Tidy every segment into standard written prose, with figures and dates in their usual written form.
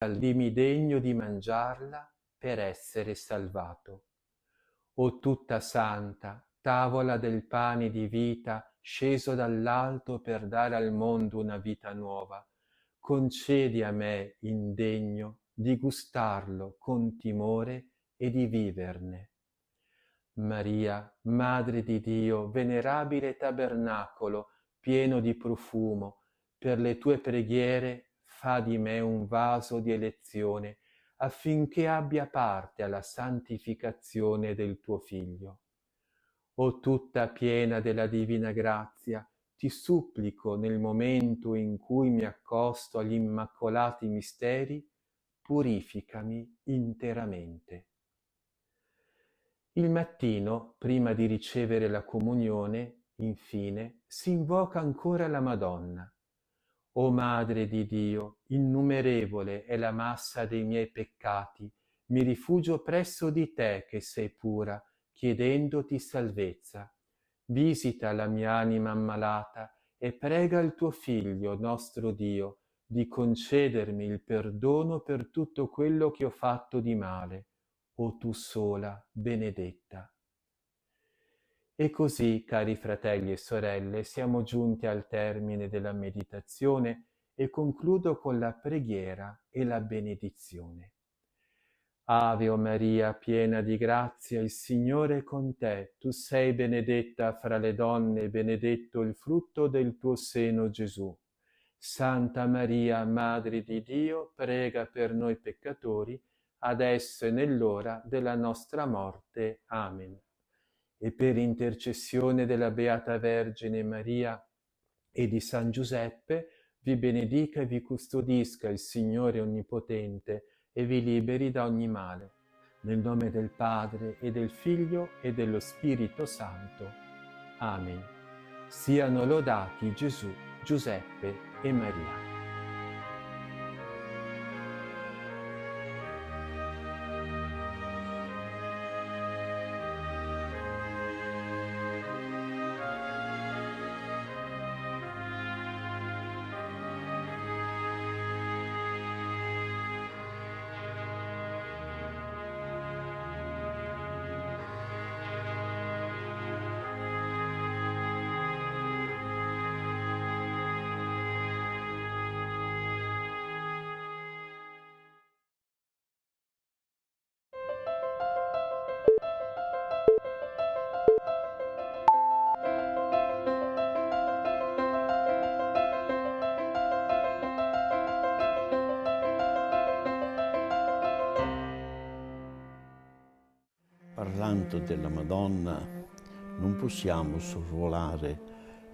dimmi degno di mangiarla per essere salvato. O tutta santa, tavola del pane di vita, sceso dall'alto per dare al mondo una vita nuova, concedi a me, indegno, di gustarlo con timore e di viverne. Maria, Madre di Dio, venerabile tabernacolo, pieno di profumo, per le tue preghiere fa di me un vaso di elezione, affinché abbia parte alla santificazione del tuo Figlio. O tutta piena della divina grazia, ti supplico nel momento in cui mi accosto agli immacolati misteri, purificami interamente. Il mattino, prima di ricevere la comunione, infine, si invoca ancora la Madonna. O Madre di Dio, innumerevole è la massa dei miei peccati, mi rifugio presso di te che sei pura, chiedendoti salvezza. Visita la mia anima ammalata e prega il tuo Figlio, nostro Dio, di concedermi il perdono per tutto quello che ho fatto di male, o tu sola, benedetta. E così, cari fratelli e sorelle, siamo giunti al termine della meditazione e concludo con la preghiera e la benedizione. Ave o Maria, piena di grazia, il Signore è con te. Tu sei benedetta fra le donne e benedetto il frutto del tuo seno, Gesù. Santa Maria, Madre di Dio, prega per noi peccatori, adesso e nell'ora della nostra morte. Amen. E per intercessione della Beata Vergine Maria e di San Giuseppe, vi benedica e vi custodisca il Signore Onnipotente e vi liberi da ogni male. Nel nome del Padre e del Figlio e dello Spirito Santo. Amen. Siano lodati Gesù, Giuseppe e Maria. Parlando della Madonna, non possiamo sorvolare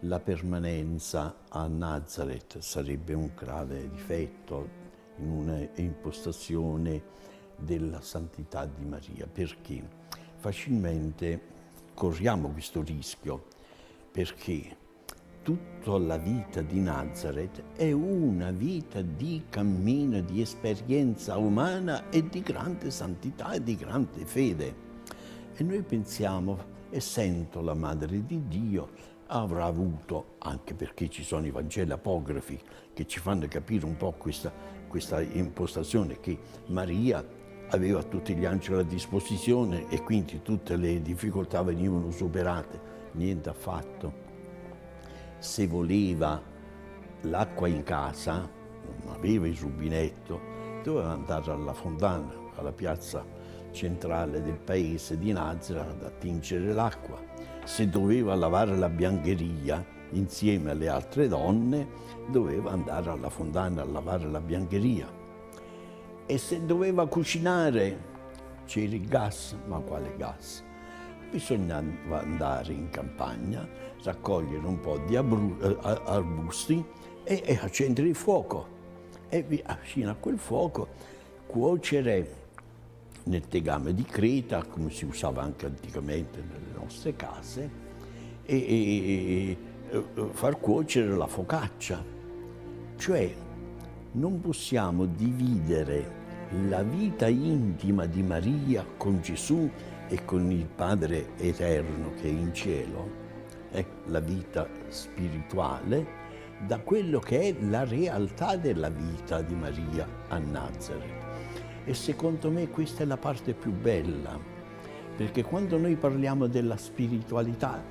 la permanenza a Nazareth, sarebbe un grave difetto in una impostazione della santità di Maria, perché facilmente corriamo questo rischio, perché tutta la vita di Nazareth è una vita di cammino, di esperienza umana e di grande santità e di grande fede. E noi pensiamo, essendo la Madre di Dio, avrà avuto, anche perché ci sono i Vangeli apocrifi che ci fanno capire un po' questa impostazione, che Maria aveva tutti gli angeli a disposizione e quindi tutte le difficoltà venivano superate. Niente affatto. Se voleva l'acqua in casa, non aveva il rubinetto, doveva andare alla fontana, alla piazza centrale del paese di Nazareth ad attingere l'acqua. Se doveva lavare la biancheria insieme alle altre donne, doveva andare alla fontana a lavare la biancheria. E se doveva cucinare, c'era il gas, ma quale gas? Bisognava andare in campagna, raccogliere un po' di arbusti e accendere il fuoco. E vicino a quel fuoco cuocere nel tegame di creta, come si usava anche anticamente nelle nostre case, e far cuocere la focaccia. Cioè, non possiamo dividere la vita intima di Maria con Gesù e con il Padre Eterno che è in cielo, la vita spirituale, da quello che è la realtà della vita di Maria a Nazareth. E secondo me questa è la parte più bella, perché quando noi parliamo della spiritualità,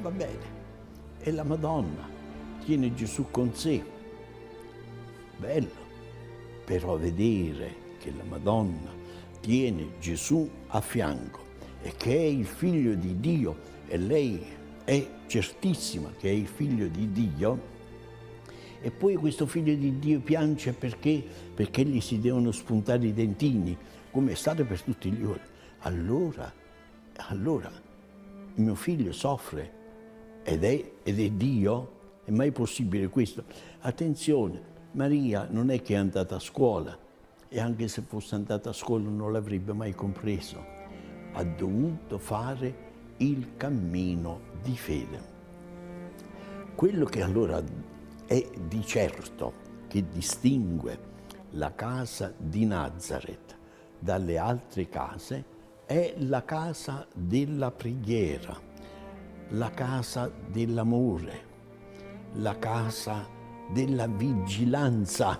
va bene, è la Madonna, tiene Gesù con sé, bello, però vedere che la Madonna tiene Gesù a fianco e che è il figlio di Dio e lei è certissima che è il figlio di Dio, e poi questo figlio di Dio piange perché gli si devono spuntare i dentini, come è stato per tutti gli uomini. Allora mio figlio soffre ed è Dio? È mai possibile questo? Attenzione, Maria non è che è andata a scuola, e anche se fosse andata a scuola non l'avrebbe mai compreso. Ha dovuto fare il cammino di fede. Quello che allora è di certo che distingue la casa di Nazareth dalle altre case è la casa della preghiera, la casa dell'amore, la casa della vigilanza.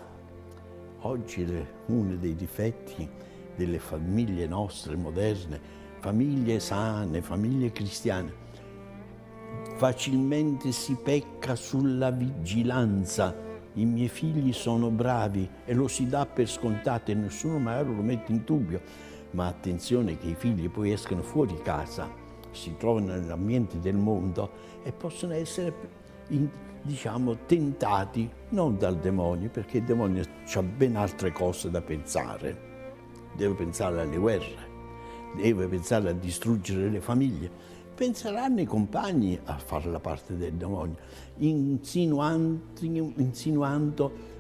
Oggi uno dei difetti delle famiglie nostre moderne, famiglie sane, famiglie cristiane, facilmente si pecca sulla vigilanza. I miei figli sono bravi e lo si dà per scontato e nessuno magari lo mette in dubbio. Ma attenzione che i figli poi escono fuori casa, si trovano nell'ambiente del mondo e possono essere, diciamo, tentati non dal demonio, perché il demonio ha ben altre cose da pensare. Deve pensare alle guerre, deve pensare a distruggere le famiglie. Penseranno i compagni a fare la parte del demonio, insinuando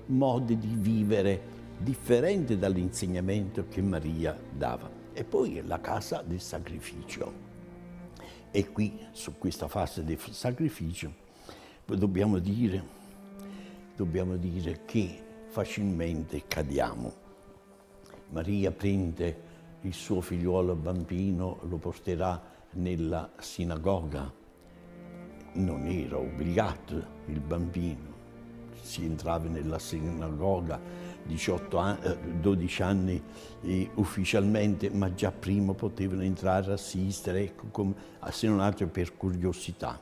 modi di vivere differenti dall'insegnamento che Maria dava. E poi la casa del sacrificio. E qui, su questa fase del sacrificio, dobbiamo dire che facilmente cadiamo. Maria prende il suo figliuolo bambino, lo porterà nella sinagoga. Non era obbligato il bambino, si entrava nella sinagoga 12 anni ufficialmente, ma già prima potevano entrare a assistere, ecco, se non altro per curiosità.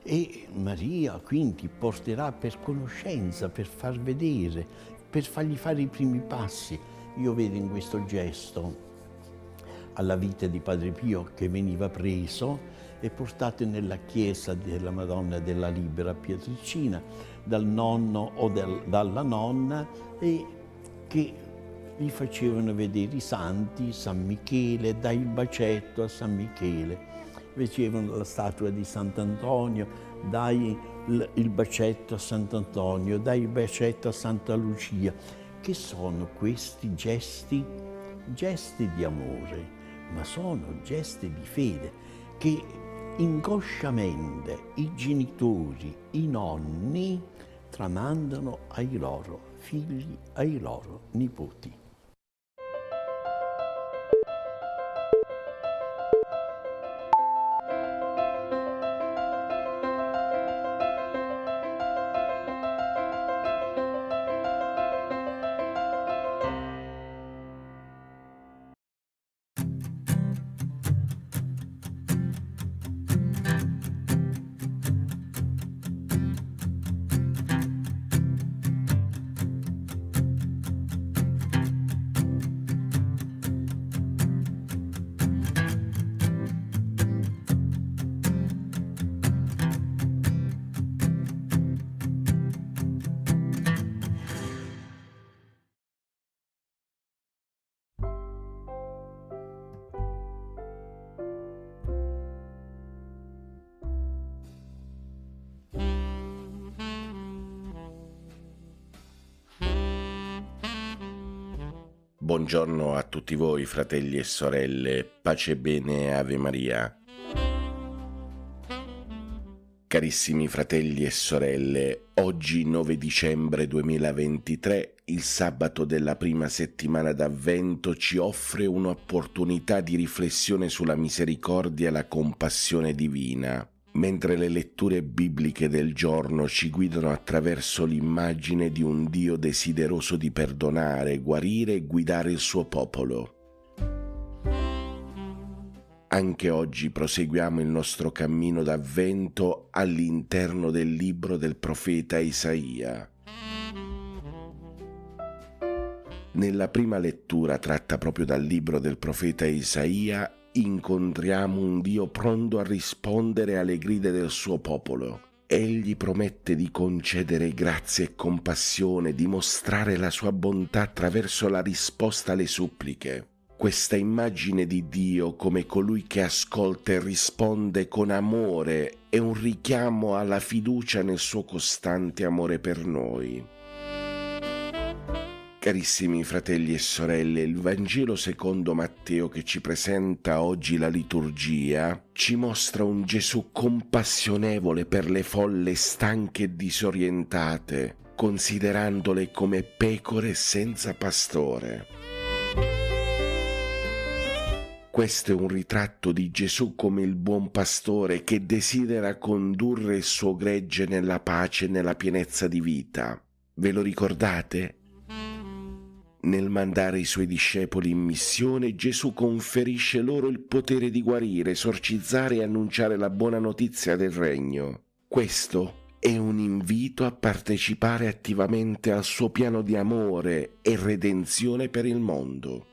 E Maria quindi porterà per conoscenza, per far vedere, per fargli fare i primi passi. Io vedo in questo gesto alla vita di Padre Pio, che veniva preso e portato nella chiesa della Madonna della Libera Pietricina dal nonno o dalla nonna, e che gli facevano vedere i santi, San Michele, dai il bacetto a San Michele, facevano la statua di Sant'Antonio, dai il bacetto a Sant'Antonio, dai il bacetto a Santa Lucia. Che sono questi gesti? Gesti di amore, ma sono gesti di fede che inconsciamente i genitori, i nonni tramandano ai loro figli, ai loro nipoti. Buongiorno a tutti voi, fratelli e sorelle, pace e bene, Ave Maria. Carissimi fratelli e sorelle, oggi 9 dicembre 2023, il sabato della prima settimana d'Avvento ci offre un'opportunità di riflessione sulla misericordia e la compassione divina. mentre le letture bibliche del giorno ci guidano attraverso l'immagine di un Dio desideroso di perdonare, guarire e guidare il suo popolo. Anche oggi proseguiamo il nostro cammino d'avvento all'interno del libro del profeta Isaia. Nella prima lettura, tratta proprio dal libro del profeta Isaia, incontriamo un Dio pronto a rispondere alle grida del suo popolo. Egli promette di concedere grazia e compassione, di mostrare la sua bontà attraverso la risposta alle suppliche. Questa immagine di Dio come colui che ascolta e risponde con amore è un richiamo alla fiducia nel suo costante amore per noi. Carissimi fratelli e sorelle, il Vangelo secondo Matteo che ci presenta oggi la liturgia ci mostra un Gesù compassionevole per le folle stanche e disorientate, considerandole come pecore senza pastore. Questo è un ritratto di Gesù come il buon pastore che desidera condurre il suo gregge nella pace e nella pienezza di vita. Ve lo ricordate? Nel mandare i suoi discepoli in missione, Gesù conferisce loro il potere di guarire, esorcizzare e annunciare la buona notizia del regno. Questo è un invito a partecipare attivamente al suo piano di amore e redenzione per il mondo.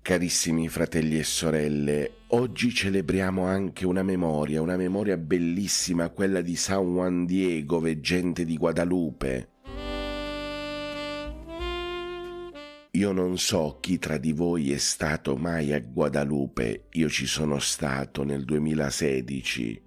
Carissimi fratelli e sorelle, oggi celebriamo anche una memoria bellissima, quella di San Juan Diego, veggente di Guadalupe. Io non so chi tra di voi è stato mai a Guadalupe, io ci sono stato nel 2016.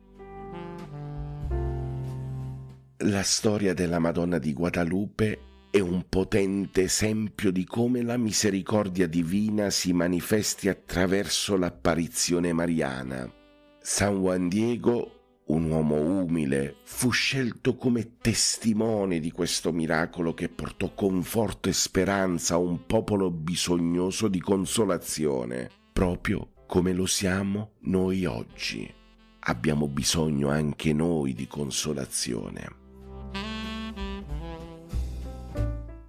La storia della Madonna di Guadalupe è un potente esempio di come la misericordia divina si manifesti attraverso l'apparizione mariana. San Juan Diego, un uomo umile, fu scelto come testimone di questo miracolo che portò conforto e speranza a un popolo bisognoso di consolazione, proprio come lo siamo noi oggi. Abbiamo bisogno anche noi di consolazione.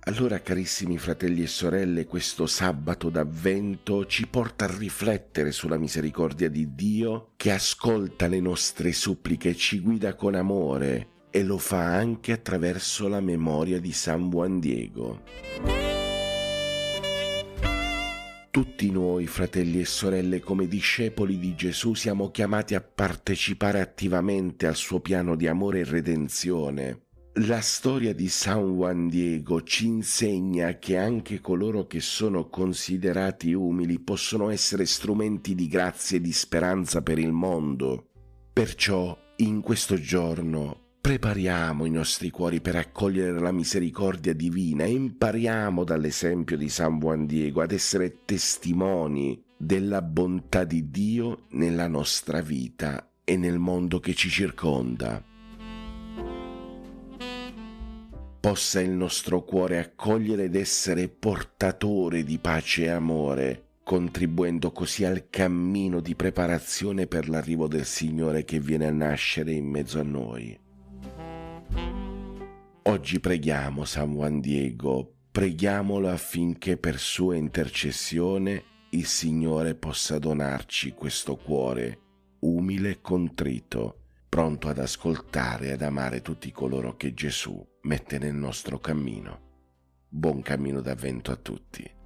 Allora, carissimi fratelli e sorelle, questo sabato d'Avvento ci porta a riflettere sulla misericordia di Dio che ascolta le nostre suppliche e ci guida con amore e lo fa anche attraverso la memoria di San Juan Diego. Tutti noi, fratelli e sorelle, come discepoli di Gesù, siamo chiamati a partecipare attivamente al suo piano di amore e redenzione. La storia di San Juan Diego ci insegna che anche coloro che sono considerati umili possono essere strumenti di grazia e di speranza per il mondo. Perciò, in questo giorno, prepariamo i nostri cuori per accogliere la misericordia divina e impariamo dall'esempio di San Juan Diego ad essere testimoni della bontà di Dio nella nostra vita e nel mondo che ci circonda. Possa il nostro cuore accogliere ed essere portatore di pace e amore, contribuendo così al cammino di preparazione per l'arrivo del Signore che viene a nascere in mezzo a noi. Oggi preghiamo San Juan Diego, preghiamolo affinché per sua intercessione il Signore possa donarci questo cuore umile e contrito, pronto ad ascoltare e ad amare tutti coloro che Gesù mette nel nostro cammino. Buon cammino d'Avvento a tutti.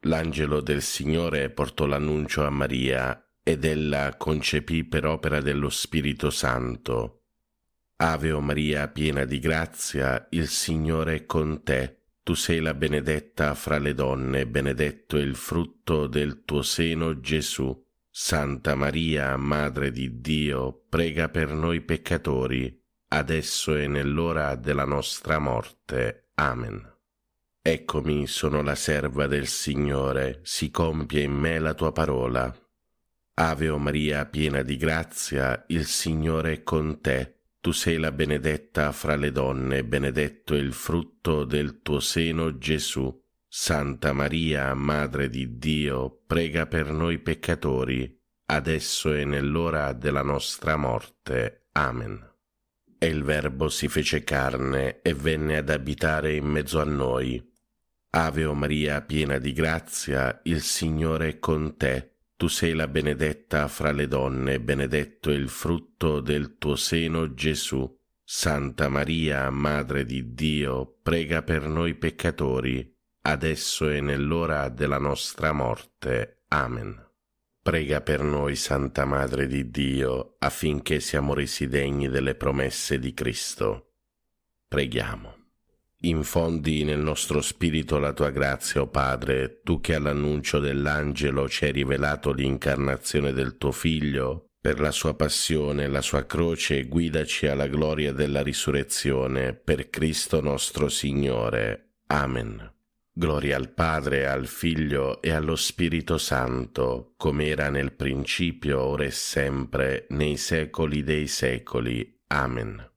L'angelo del Signore portò l'annuncio a Maria ed ella concepì per opera dello Spirito Santo. Ave o Maria, piena di grazia, il Signore è con te. Tu sei la benedetta fra le donne, benedetto è il frutto del tuo seno, Gesù. Santa Maria, Madre di Dio, prega per noi peccatori, adesso e nell'ora della nostra morte. Amen. Eccomi, sono la serva del Signore, si compie in me la tua parola. Ave o Maria, piena di grazia, il Signore è con te. Tu sei la benedetta fra le donne, benedetto è il frutto del tuo seno, Gesù. Santa Maria, Madre di Dio, prega per noi peccatori, adesso e nell'ora della nostra morte. Amen. E il Verbo si fece carne e venne ad abitare in mezzo a noi. Ave o Maria, piena di grazia, il Signore è con te. Tu sei la benedetta fra le donne, benedetto è il frutto del tuo seno, Gesù. Santa Maria, Madre di Dio, prega per noi peccatori, adesso e nell'ora della nostra morte. Amen. Prega per noi, Santa Madre di Dio, affinché siamo resi degni delle promesse di Cristo. Preghiamo. Infondi nel nostro spirito la tua grazia, o Padre, tu che all'annuncio dell'angelo ci hai rivelato l'incarnazione del tuo Figlio, per la sua passione e la sua croce guidaci alla gloria della risurrezione, per Cristo nostro Signore. Amen. Gloria al Padre, al Figlio e allo Spirito Santo, come era nel principio, ora e sempre, nei secoli dei secoli. Amen.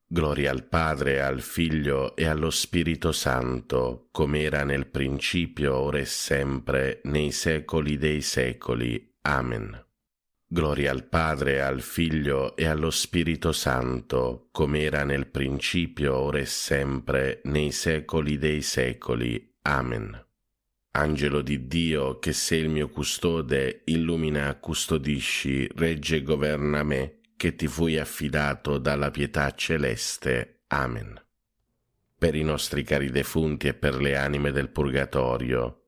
Gloria al Padre, al Figlio e allo Spirito Santo, come era nel principio, ora e sempre, nei secoli dei secoli. Amen. Gloria al Padre, al Figlio e allo Spirito Santo, come era nel principio, ora e sempre, nei secoli dei secoli. Amen. Angelo di Dio, che sei il mio custode, illumina, custodisci, regge e governa me, che ti fui affidato dalla pietà celeste. Amen. Per i nostri cari defunti e per le anime del purgatorio,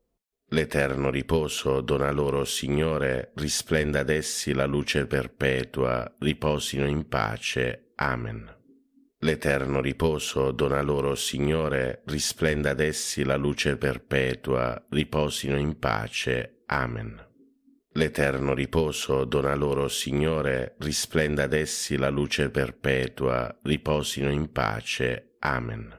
l'eterno riposo dona loro, Signore, risplenda ad essi la luce perpetua, riposino in pace. Amen. L'eterno riposo dona loro, Signore, risplenda ad essi la luce perpetua, riposino in pace. Amen. L'eterno riposo dona loro, Signore, risplenda ad essi la luce perpetua, riposino in pace. Amen.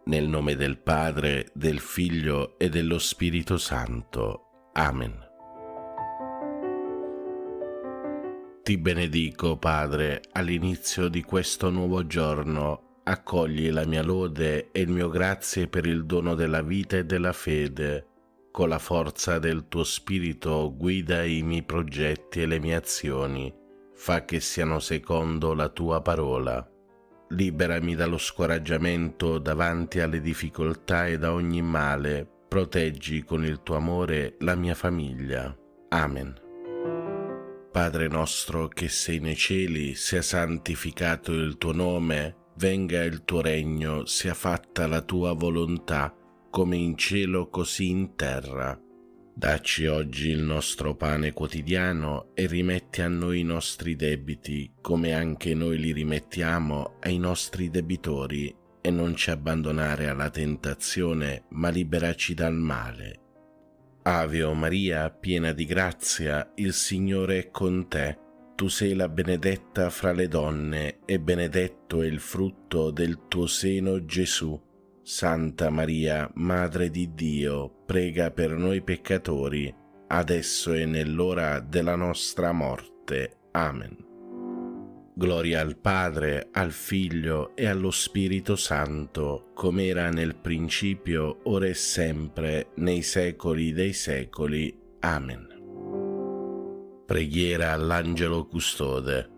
Nel nome del Padre, del Figlio e dello Spirito Santo. Amen. Ti benedico, Padre, all'inizio di questo nuovo giorno. Accogli la mia lode e il mio grazie per il dono della vita e della fede. Con la forza del tuo Spirito guida i miei progetti e le mie azioni. Fa che siano secondo la tua parola. Liberami dallo scoraggiamento davanti alle difficoltà e da ogni male. Proteggi con il tuo amore la mia famiglia. Amen. Padre nostro che sei nei cieli, sia santificato il tuo nome, venga il tuo regno, sia fatta la tua volontà, come in cielo così in terra. Dacci oggi il nostro pane quotidiano e rimetti a noi i nostri debiti, come anche noi li rimettiamo ai nostri debitori, e non ci abbandonare alla tentazione, ma liberaci dal male. Ave o Maria, piena di grazia, il Signore è con te. Tu sei la benedetta fra le donne, e benedetto è il frutto del tuo seno, Gesù. Santa Maria, Madre di Dio, prega per noi peccatori, adesso e nell'ora della nostra morte. Amen. Gloria al Padre, al Figlio e allo Spirito Santo, come era nel principio, ora e sempre, nei secoli dei secoli. Amen. Preghiera all'Angelo Custode.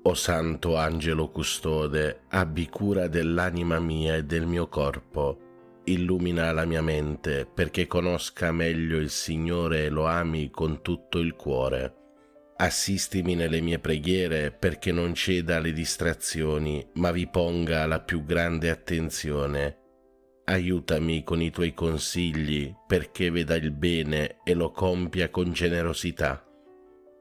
O Santo Angelo Custode, abbi cura dell'anima mia e del mio corpo. Illumina la mia mente perché conosca meglio il Signore e lo ami con tutto il cuore. Assistimi nelle mie preghiere perché non ceda alle distrazioni, ma vi ponga la più grande attenzione. Aiutami con i tuoi consigli perché veda il bene e lo compia con generosità.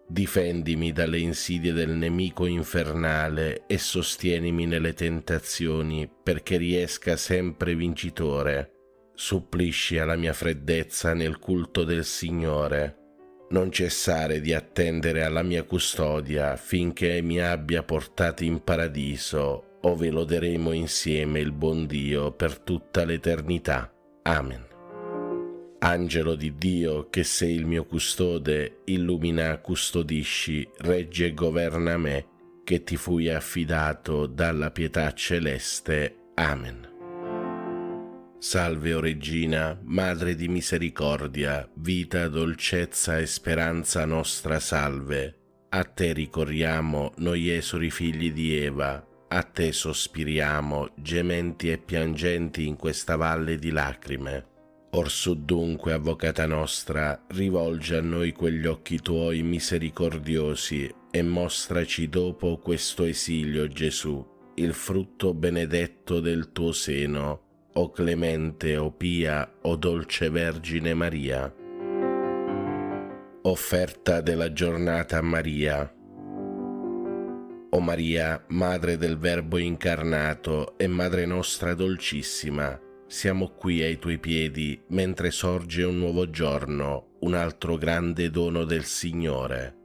Difendimi dalle insidie del nemico infernale e sostienimi nelle tentazioni perché riesca sempre vincitore. Supplisci alla mia freddezza nel culto del Signore. Non cessare di attendere alla mia custodia finché mi abbia portato in paradiso, ove loderemo insieme il buon Dio per tutta l'eternità. Amen. Angelo di Dio, che sei il mio custode, illumina, custodisci, regge e governa me, che ti fui affidato dalla pietà celeste. Amen. Salve, o Regina, Madre di misericordia, vita, dolcezza e speranza nostra, salve. A te ricorriamo, noi esuli figli di Eva, a te sospiriamo, gementi e piangenti in questa valle di lacrime. Orsù dunque, Avvocata nostra, rivolgi a noi quegli occhi tuoi misericordiosi e mostraci dopo questo esilio, Gesù, il frutto benedetto del tuo seno, o clemente, o pia, o dolce Vergine Maria. Offerta della giornata a Maria. O Maria, Madre del Verbo incarnato e Madre nostra dolcissima, siamo qui ai tuoi piedi mentre sorge un nuovo giorno, un altro grande dono del Signore.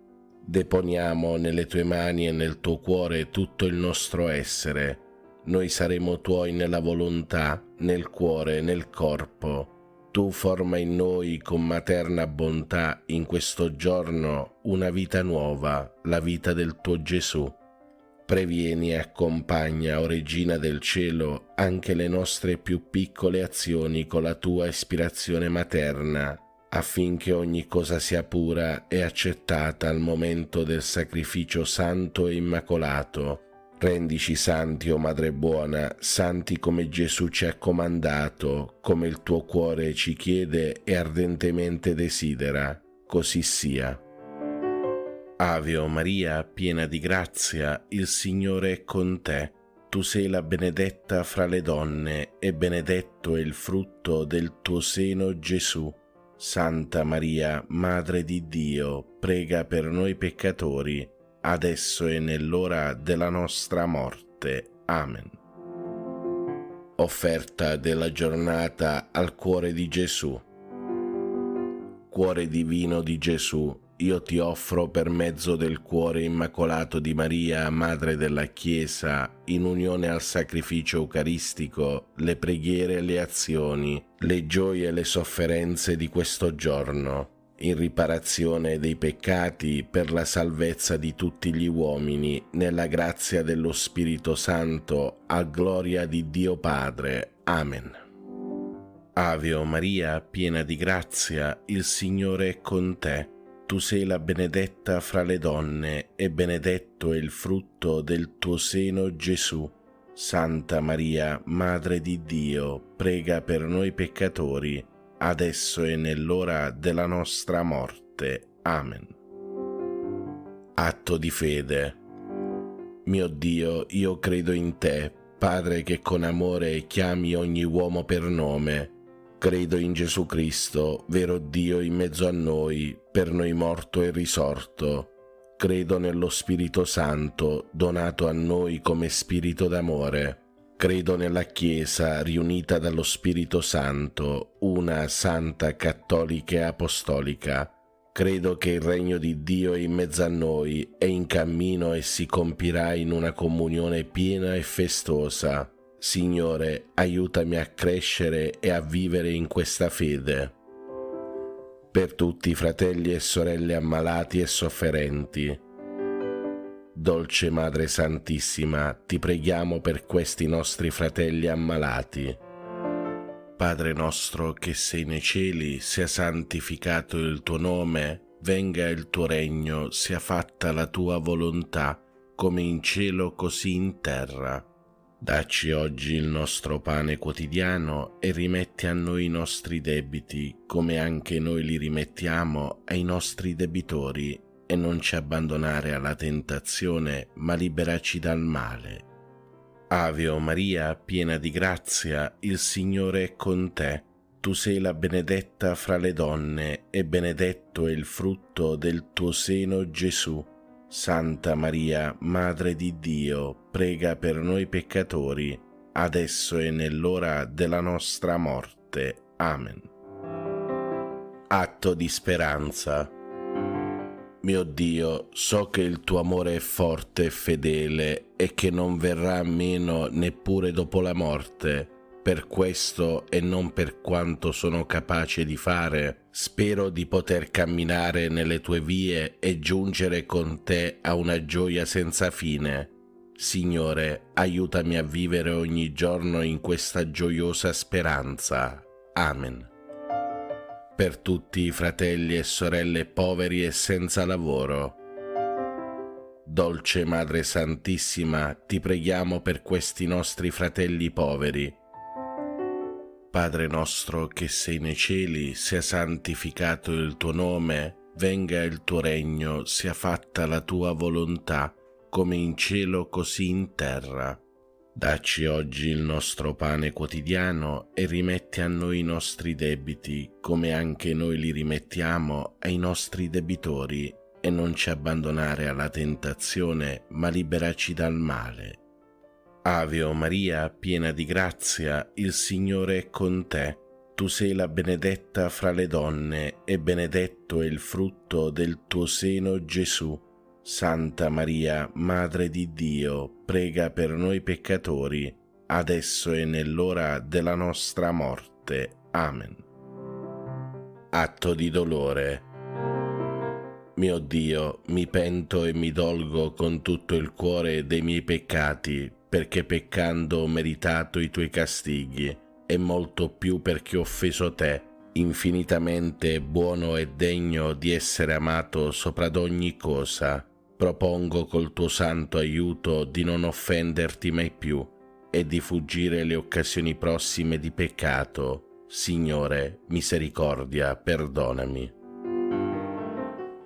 Deponiamo nelle tue mani e nel tuo cuore tutto il nostro essere. Noi saremo tuoi nella volontà, nel cuore e nel corpo. Tu forma in noi con materna bontà in questo giorno una vita nuova, la vita del tuo Gesù. Previeni e accompagna, o Regina del Cielo, anche le nostre più piccole azioni con la tua ispirazione materna, affinché ogni cosa sia pura e accettata al momento del sacrificio santo e immacolato. Rendici santi, o Madre buona, santi come Gesù ci ha comandato, come il tuo cuore ci chiede e ardentemente desidera. Così sia. Ave o Maria, piena di grazia, il Signore è con te. Tu sei la benedetta fra le donne, e benedetto è il frutto del tuo seno, Gesù. Santa Maria, Madre di Dio, prega per noi peccatori, adesso e nell'ora della nostra morte. Amen. Offerta della giornata al cuore di Gesù. Cuore divino di Gesù, io ti offro per mezzo del cuore immacolato di Maria, Madre della Chiesa, in unione al sacrificio eucaristico, le preghiere e le azioni, le gioie e le sofferenze di questo giorno, in riparazione dei peccati, per la salvezza di tutti gli uomini, nella grazia dello Spirito Santo, a gloria di Dio Padre. Amen. Ave o Maria, piena di grazia, il Signore è con te. Tu sei la benedetta fra le donne, e benedetto è il frutto del tuo seno, Gesù. Santa Maria, Madre di Dio, prega per noi peccatori, adesso e nell'ora della nostra morte. Amen. Atto di fede. Mio Dio, io credo in te, Padre che con amore chiami ogni uomo per nome. Credo in Gesù Cristo, vero Dio in mezzo a noi, per noi morto e risorto. Credo nello Spirito Santo, donato a noi come Spirito d'amore. Credo nella Chiesa, riunita dallo Spirito Santo, una, santa, cattolica e apostolica. Credo che il regno di Dio è in mezzo a noi, è in cammino e si compirà in una comunione piena e festosa. Signore, aiutami a crescere e a vivere in questa fede. Per tutti i fratelli e sorelle ammalati e sofferenti, Dolce Madre Santissima, ti preghiamo per questi nostri fratelli ammalati. Padre nostro che sei nei cieli, sia santificato il tuo nome, venga il tuo regno, sia fatta la tua volontà, come in cielo così in terra. Dacci oggi il nostro pane quotidiano e rimetti a noi i nostri debiti, come anche noi li rimettiamo ai nostri debitori, e non ci abbandonare alla tentazione, ma liberaci dal male. Ave o Maria, piena di grazia, il Signore è con te. Tu sei la benedetta fra le donne, e benedetto è il frutto del tuo seno, Gesù. Santa Maria, Madre di Dio, prega per noi peccatori, adesso e nell'ora della nostra morte. Amen. Atto di speranza. Mio Dio, so che il tuo amore è forte e fedele e che non verrà meno neppure dopo la morte. Per questo e non per quanto sono capace di fare, spero di poter camminare nelle tue vie e giungere con te a una gioia senza fine. Signore, aiutami a vivere ogni giorno in questa gioiosa speranza. Amen. Per tutti i fratelli e sorelle poveri e senza lavoro. Dolce Madre Santissima, ti preghiamo per questi nostri fratelli poveri. Padre nostro che sei nei cieli, sia santificato il tuo nome, venga il tuo regno, sia fatta la tua volontà, come in cielo così in terra. Dacci oggi il nostro pane quotidiano e rimetti a noi i nostri debiti, come anche noi li rimettiamo ai nostri debitori, e non ci abbandonare alla tentazione, ma liberaci dal male. Ave o Maria, piena di grazia, il Signore è con te. Tu sei la benedetta fra le donne, e benedetto è il frutto del tuo seno, Gesù. Santa Maria, Madre di Dio, prega per noi peccatori, adesso e nell'ora della nostra morte. Amen. Atto di dolore. Mio Dio, mi pento e mi dolgo con tutto il cuore dei miei peccati, perché peccando ho meritato i tuoi castighi, e molto più perché ho offeso te, infinitamente buono e degno di essere amato sopra d'ogni cosa. Propongo col tuo santo aiuto di non offenderti mai più e di fuggire le occasioni prossime di peccato. Signore, misericordia, perdonami.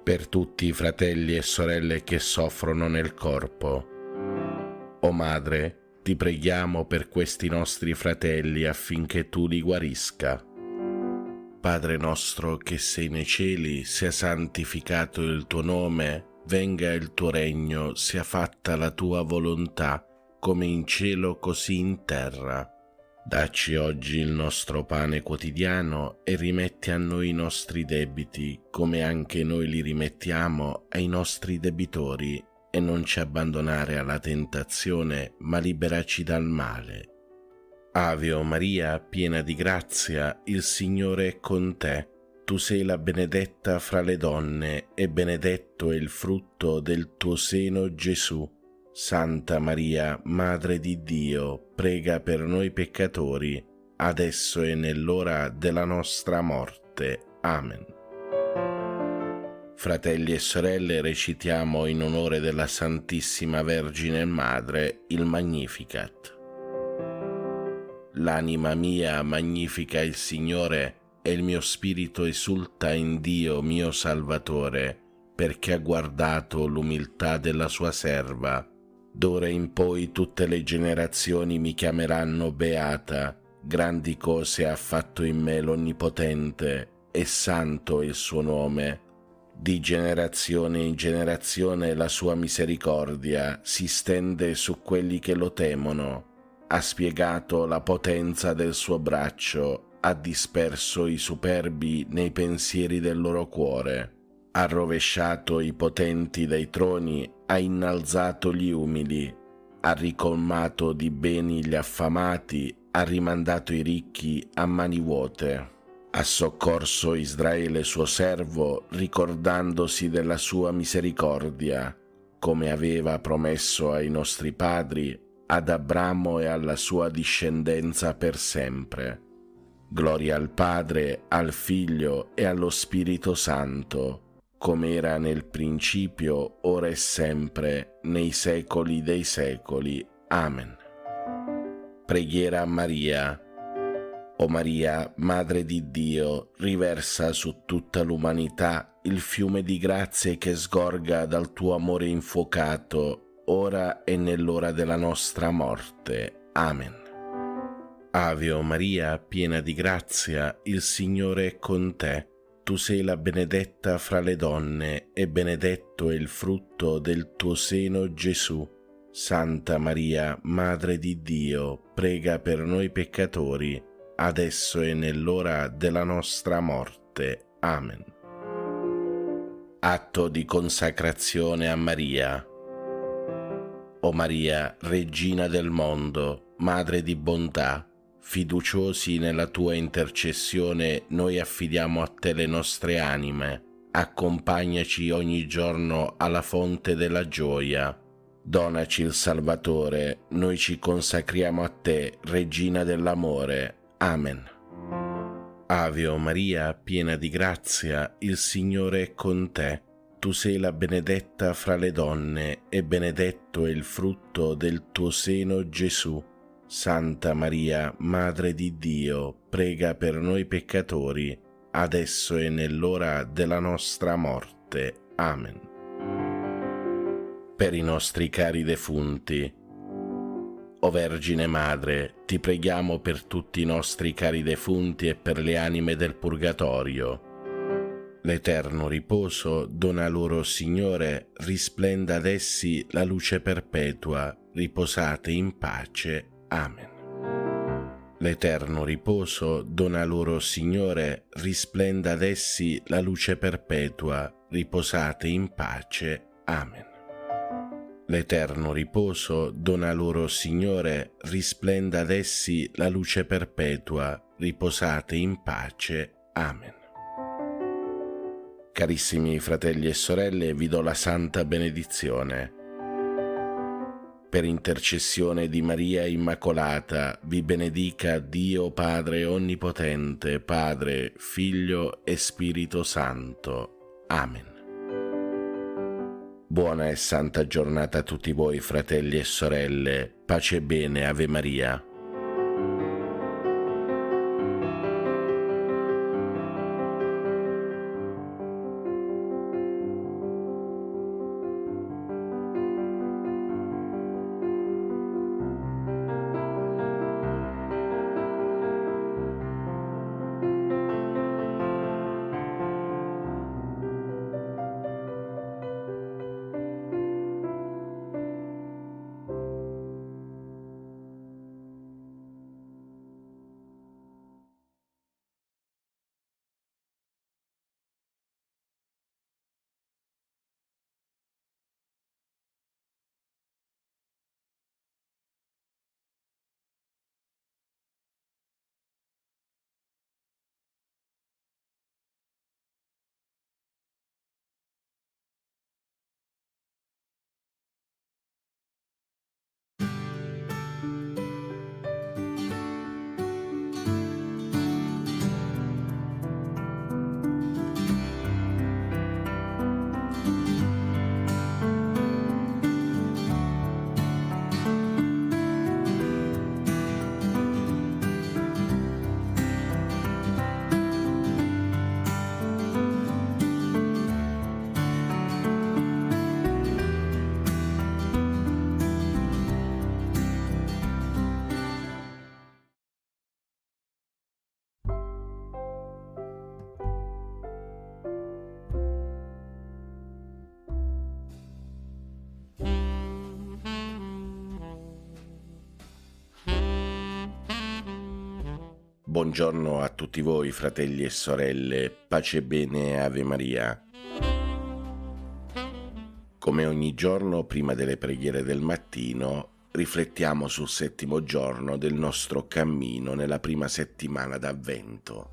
Per tutti i fratelli e sorelle che soffrono nel corpo. O Madre, ti preghiamo per questi nostri fratelli affinché tu li guarisca. Padre nostro che sei nei cieli, sia santificato il tuo nome, venga il tuo regno, sia fatta la tua volontà, come in cielo così in terra. Dacci oggi il nostro pane quotidiano e rimetti a noi i nostri debiti, come anche noi li rimettiamo ai nostri debitori, e non ci abbandonare alla tentazione, ma liberaci dal male. Ave o Maria, piena di grazia, il Signore è con te. Tu sei la benedetta fra le donne, e benedetto è il frutto del tuo seno, Gesù. Santa Maria, Madre di Dio, prega per noi peccatori, adesso e nell'ora della nostra morte. Amen. Fratelli e sorelle, recitiamo in onore della Santissima Vergine Madre il Magnificat. L'anima mia magnifica il Signore, e il mio spirito esulta in Dio mio Salvatore, perché ha guardato l'umiltà della sua serva. D'ora in poi tutte le generazioni mi chiameranno beata. Grandi cose ha fatto in me l'Onnipotente, e santo è il suo nome. Di generazione in generazione la sua misericordia si stende su quelli che lo temono. Ha spiegato la potenza del suo braccio, ha disperso i superbi nei pensieri del loro cuore. Ha rovesciato i potenti dai troni, ha innalzato gli umili, ha ricolmato di beni gli affamati, ha rimandato i ricchi a mani vuote. Ha soccorso Israele suo servo, ricordandosi della sua misericordia, come aveva promesso ai nostri padri, ad Abramo e alla sua discendenza per sempre. Gloria al Padre, al Figlio e allo Spirito Santo, come era nel principio, ora e sempre, nei secoli dei secoli. Amen. Preghiera a Maria. O Maria, Madre di Dio, riversa su tutta l'umanità il fiume di grazie che sgorga dal tuo amore infuocato, ora e nell'ora della nostra morte. Amen. Ave o Maria, piena di grazia, il Signore è con te. Tu sei la benedetta fra le donne, e benedetto è il frutto del tuo seno, Gesù. Santa Maria, Madre di Dio, prega per noi peccatori, adesso e nell'ora della nostra morte. Amen. Atto di consacrazione a Maria. O Maria, Regina del mondo, Madre di bontà, fiduciosi nella tua intercessione, noi affidiamo a te le nostre anime. Accompagnaci ogni giorno alla fonte della gioia. Donaci il Salvatore, noi ci consacriamo a te, Regina dell'amore. Amen. Ave o Maria, piena di grazia, il Signore è con te. Tu sei la benedetta fra le donne, e benedetto è il frutto del tuo seno, Gesù. Santa Maria, Madre di Dio, prega per noi peccatori, adesso e nell'ora della nostra morte. Amen. Per i nostri cari defunti. O Vergine Madre, ti preghiamo per tutti i nostri cari defunti e per le anime del purgatorio. L'eterno riposo dona loro, Signore, risplenda ad essi la luce perpetua, riposate in pace. Amen. L'eterno riposo dona loro, Signore, risplenda ad essi la luce perpetua, riposate in pace. Amen. L'eterno riposo dona loro, Signore, risplenda ad essi la luce perpetua, riposate in pace. Amen. Carissimi fratelli e sorelle, vi do la santa benedizione. Per intercessione di Maria Immacolata, vi benedica Dio Padre Onnipotente, Padre, Figlio e Spirito Santo. Amen. Buona e santa giornata a tutti voi, fratelli e sorelle. Pace e bene, Ave Maria. Buongiorno a tutti voi, fratelli e sorelle, pace e bene, Ave Maria. Come ogni giorno, prima delle preghiere del mattino, riflettiamo sul settimo giorno del nostro cammino nella prima settimana d'Avvento.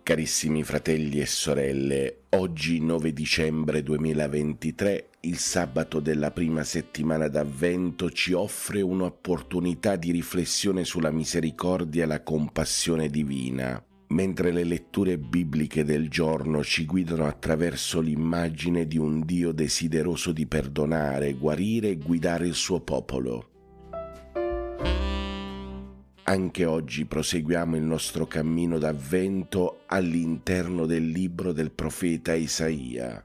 Carissimi fratelli e sorelle, oggi 9 dicembre 2023, il sabato della prima settimana d'Avvento ci offre un'opportunità di riflessione sulla misericordia e la compassione divina, mentre le letture bibliche del giorno ci guidano attraverso l'immagine di un Dio desideroso di perdonare, guarire e guidare il suo popolo. Anche oggi proseguiamo il nostro cammino d'Avvento all'interno del libro del profeta Isaia.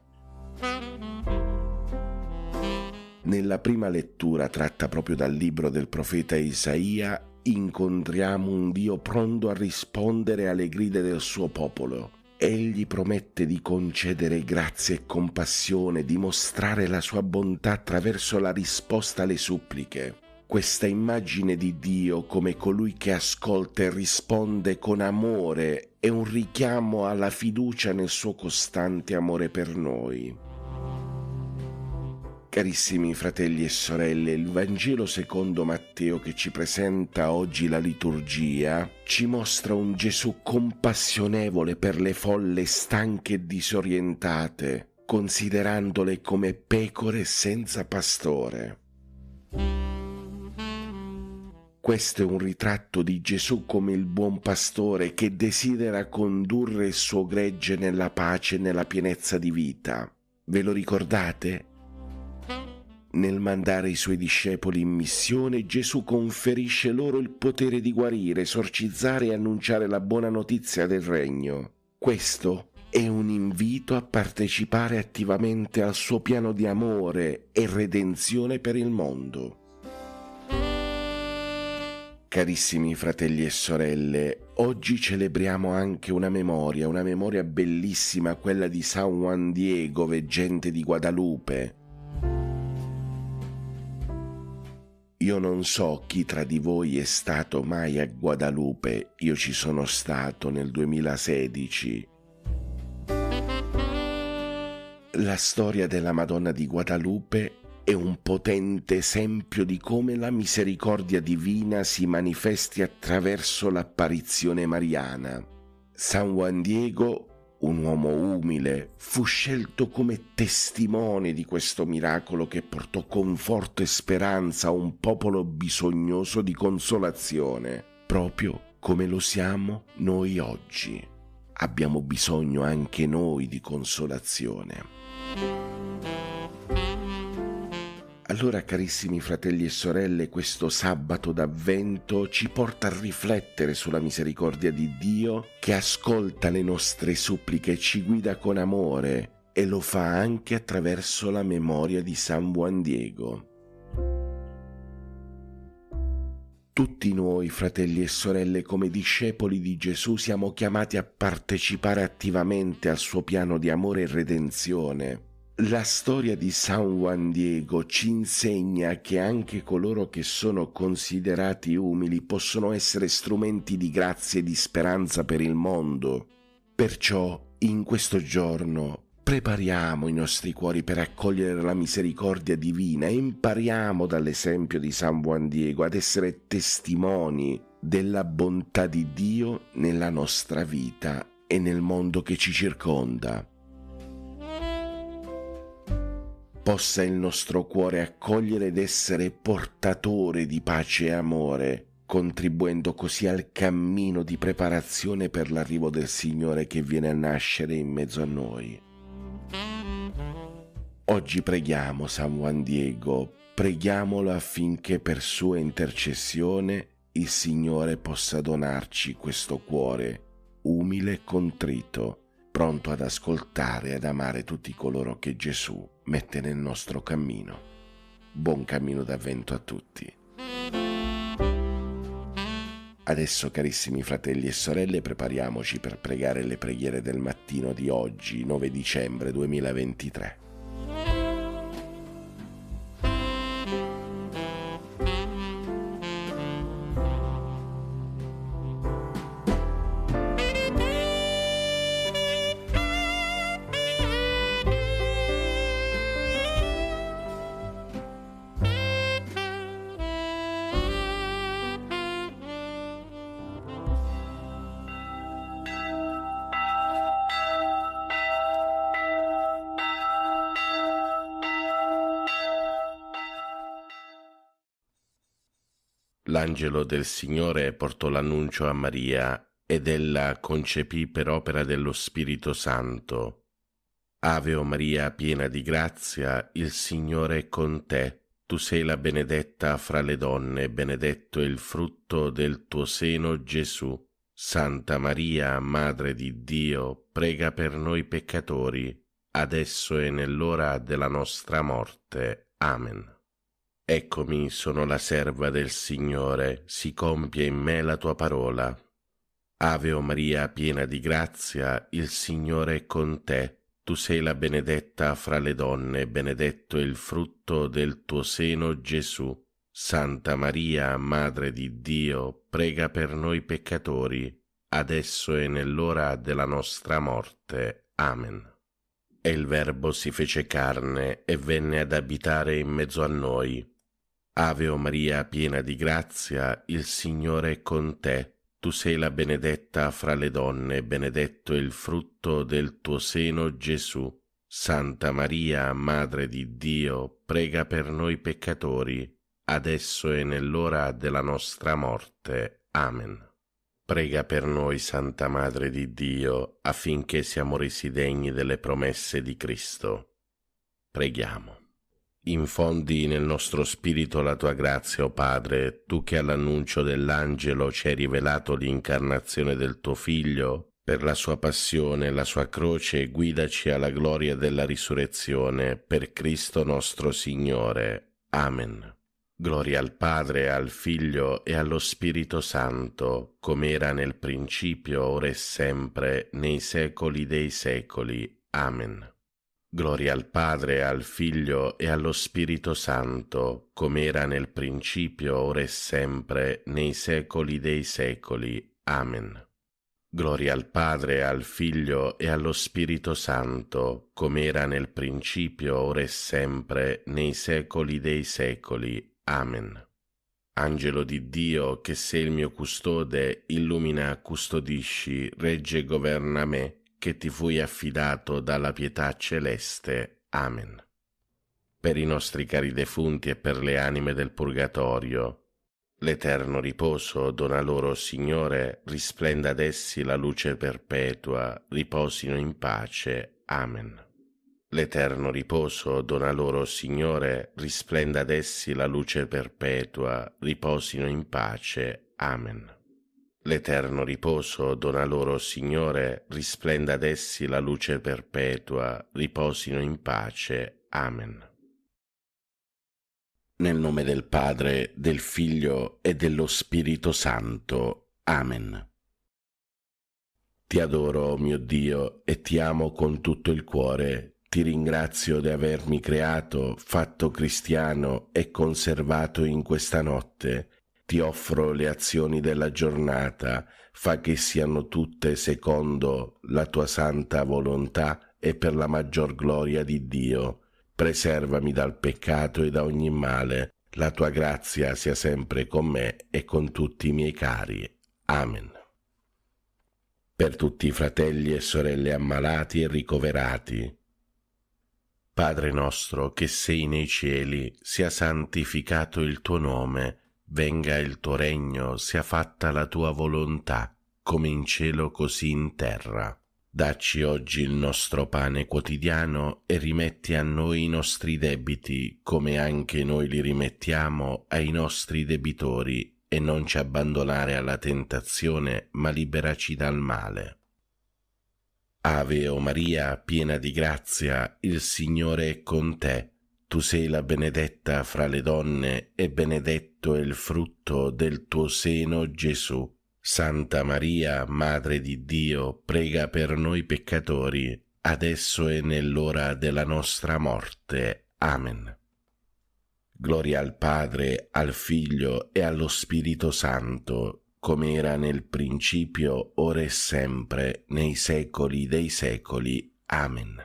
Nella prima lettura, tratta proprio dal libro del profeta Isaia, incontriamo un Dio pronto a rispondere alle grida del suo popolo. Egli promette di concedere grazia e compassione, di mostrare la sua bontà attraverso la risposta alle suppliche. Questa immagine di Dio come colui che ascolta e risponde con amore è un richiamo alla fiducia nel suo costante amore per noi. Carissimi fratelli e sorelle, il Vangelo secondo Matteo che ci presenta oggi la liturgia ci mostra un Gesù compassionevole per le folle stanche e disorientate, considerandole come pecore senza pastore. Questo è un ritratto di Gesù come il buon pastore che desidera condurre il suo gregge nella pace e nella pienezza di vita. Ve lo ricordate? Nel mandare i suoi discepoli in missione, Gesù conferisce loro il potere di guarire, esorcizzare e annunciare la buona notizia del regno. Questo è un invito a partecipare attivamente al suo piano di amore e redenzione per il mondo. Carissimi fratelli e sorelle, oggi celebriamo anche una memoria bellissima, quella di San Juan Diego, veggente di Guadalupe. Io non so chi tra di voi è stato mai a Guadalupe, io ci sono stato nel 2016. La storia della Madonna di Guadalupe è un potente esempio di come la misericordia divina si manifesti attraverso l'apparizione mariana. San Juan Diego, un uomo umile, fu scelto come testimone di questo miracolo che portò conforto e speranza a un popolo bisognoso di consolazione, proprio come lo siamo noi oggi. Abbiamo bisogno anche noi di consolazione. Allora, carissimi fratelli e sorelle, questo sabato d'Avvento ci porta a riflettere sulla misericordia di Dio che ascolta le nostre suppliche e ci guida con amore e lo fa anche attraverso la memoria di San Juan Diego. Tutti noi, fratelli e sorelle, come discepoli di Gesù, siamo chiamati a partecipare attivamente al suo piano di amore e redenzione. La storia di San Juan Diego ci insegna che anche coloro che sono considerati umili possono essere strumenti di grazia e di speranza per il mondo. Perciò, in questo giorno, prepariamo i nostri cuori per accogliere la misericordia divina e impariamo dall'esempio di San Juan Diego ad essere testimoni della bontà di Dio nella nostra vita e nel mondo che ci circonda. Possa il nostro cuore accogliere ed essere portatore di pace e amore, contribuendo così al cammino di preparazione per l'arrivo del Signore che viene a nascere in mezzo a noi. Oggi preghiamo San Juan Diego, preghiamolo affinché per sua intercessione il Signore possa donarci questo cuore umile e contrito, pronto ad ascoltare e ad amare tutti coloro che Gesù mette nel nostro cammino. Buon cammino d'Avvento a tutti. Adesso, carissimi fratelli e sorelle, prepariamoci per pregare le preghiere del mattino di oggi, 9 dicembre 2023. L'angelo del Signore portò l'annuncio a Maria ed ella concepì per opera dello Spirito Santo. Ave o Maria, piena di grazia, il Signore è con te. Tu sei la benedetta fra le donne, benedetto è il frutto del tuo seno, Gesù. Santa Maria, Madre di Dio, prega per noi peccatori, adesso e nell'ora della nostra morte. Amen. Eccomi, sono la serva del Signore, si compie in me la tua parola. Ave o Maria, piena di grazia, il Signore è con te. Tu sei la benedetta fra le donne, benedetto è il frutto del tuo seno, Gesù. Santa Maria, Madre di Dio, prega per noi peccatori, adesso e nell'ora della nostra morte. Amen. E il Verbo si fece carne e venne ad abitare in mezzo a noi. Ave o Maria, piena di grazia, il Signore è con te. Tu sei la benedetta fra le donne, benedetto è il frutto del tuo seno, Gesù. Santa Maria, Madre di Dio, prega per noi peccatori, adesso e nell'ora della nostra morte. Amen. Prega per noi, Santa Madre di Dio, affinché siamo resi degni delle promesse di Cristo. Preghiamo. Infondi nel nostro spirito la tua grazia, o Padre, tu che all'annuncio dell'angelo ci hai rivelato l'incarnazione del tuo Figlio, per la sua passione e la sua croce guidaci alla gloria della risurrezione, per Cristo nostro Signore. Amen. Gloria al Padre, al Figlio e allo Spirito Santo, come era nel principio, ora e sempre, nei secoli dei secoli. Amen. Gloria al Padre, al Figlio e allo Spirito Santo, come era nel principio, ora e sempre, nei secoli dei secoli. Amen. Gloria al Padre, al Figlio e allo Spirito Santo, come era nel principio, ora e sempre, nei secoli dei secoli. Amen. Angelo di Dio, che sei il mio custode, illumina, custodisci, regge e governa me, che ti fui affidato dalla pietà celeste. Amen. Per i nostri cari defunti e per le anime del purgatorio, l'eterno riposo dona loro, Signore, risplenda ad essi la luce perpetua, riposino in pace. Amen. L'eterno riposo dona loro, Signore, risplenda ad essi la luce perpetua, riposino in pace. Amen. L'eterno riposo dona loro, Signore, risplenda ad essi la luce perpetua, riposino in pace. Amen. Nel nome del Padre, del Figlio e dello Spirito Santo. Amen. Ti adoro, mio Dio, e ti amo con tutto il cuore. Ti ringrazio di avermi creato, fatto cristiano e conservato in questa notte. Ti offro le azioni della giornata, fa che siano tutte secondo la tua santa volontà e per la maggior gloria di Dio. Preservami dal peccato e da ogni male. La tua grazia sia sempre con me e con tutti i miei cari. Amen. Per tutti i fratelli e sorelle ammalati e ricoverati. Padre nostro che sei nei cieli, sia santificato il tuo nome. Venga il tuo regno, sia fatta la tua volontà, come in cielo così in terra. Dacci oggi il nostro pane quotidiano e rimetti a noi i nostri debiti, come anche noi li rimettiamo ai nostri debitori, e non ci abbandonare alla tentazione, ma liberaci dal male. Ave o Maria, piena di grazia, il Signore è con te. Tu sei la benedetta fra le donne e benedetto è il frutto del tuo seno, Gesù. Santa Maria, Madre di Dio, prega per noi peccatori, adesso e nell'ora della nostra morte. Amen. Gloria al Padre, al Figlio e allo Spirito Santo, come era nel principio, ora e sempre, nei secoli dei secoli. Amen.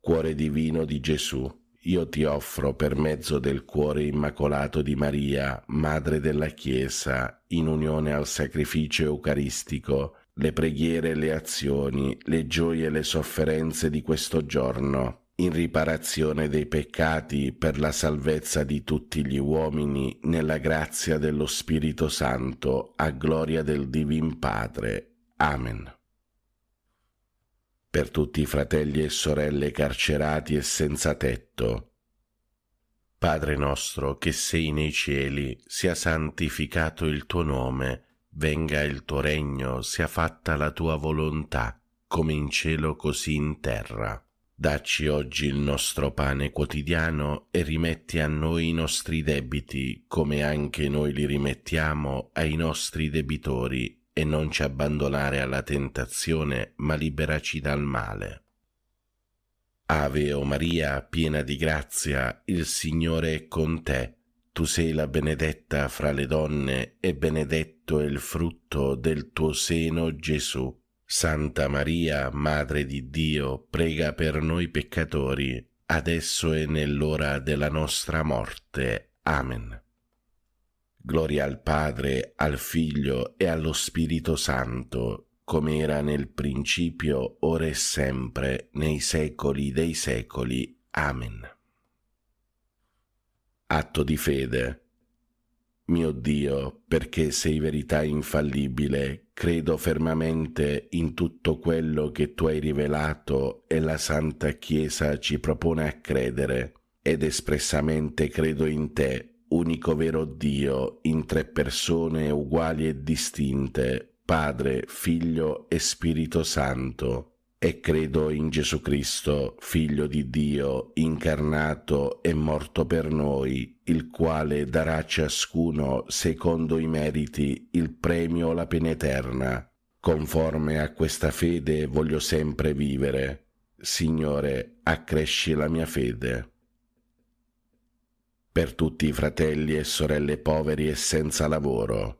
Cuore divino di Gesù, io ti offro per mezzo del cuore immacolato di Maria, Madre della Chiesa, in unione al sacrificio eucaristico, le preghiere e le azioni, le gioie e le sofferenze di questo giorno, in riparazione dei peccati, per la salvezza di tutti gli uomini, nella grazia dello Spirito Santo, a gloria del Divin Padre. Amen. Per tutti i fratelli e sorelle carcerati e senza tetto. Padre nostro che sei nei cieli, sia santificato il tuo nome, venga il tuo regno, sia fatta la tua volontà, come in cielo così in terra. Dacci oggi il nostro pane quotidiano e rimetti a noi i nostri debiti, come anche noi li rimettiamo ai nostri debitori, e non ci abbandonare alla tentazione, ma liberaci dal male. Ave o Maria, piena di grazia, il Signore è con te. Tu sei la benedetta fra le donne, e benedetto è il frutto del tuo seno, Gesù. Santa Maria, Madre di Dio, prega per noi peccatori, adesso e nell'ora della nostra morte. Amen. Gloria al Padre, al Figlio e allo Spirito Santo, come era nel principio, ora e sempre, nei secoli dei secoli. Amen. Atto di fede. Mio Dio, perché sei verità infallibile, credo fermamente in tutto quello che tu hai rivelato e la Santa Chiesa ci propone a credere, ed espressamente credo in te, unico vero Dio, in tre persone uguali e distinte, Padre, Figlio e Spirito Santo, e credo in Gesù Cristo, Figlio di Dio, incarnato e morto per noi, il quale darà a ciascuno, secondo i meriti, il premio o la pena eterna. Conforme a questa fede voglio sempre vivere. Signore, accresci la mia fede. Per tutti i fratelli e sorelle poveri e senza lavoro.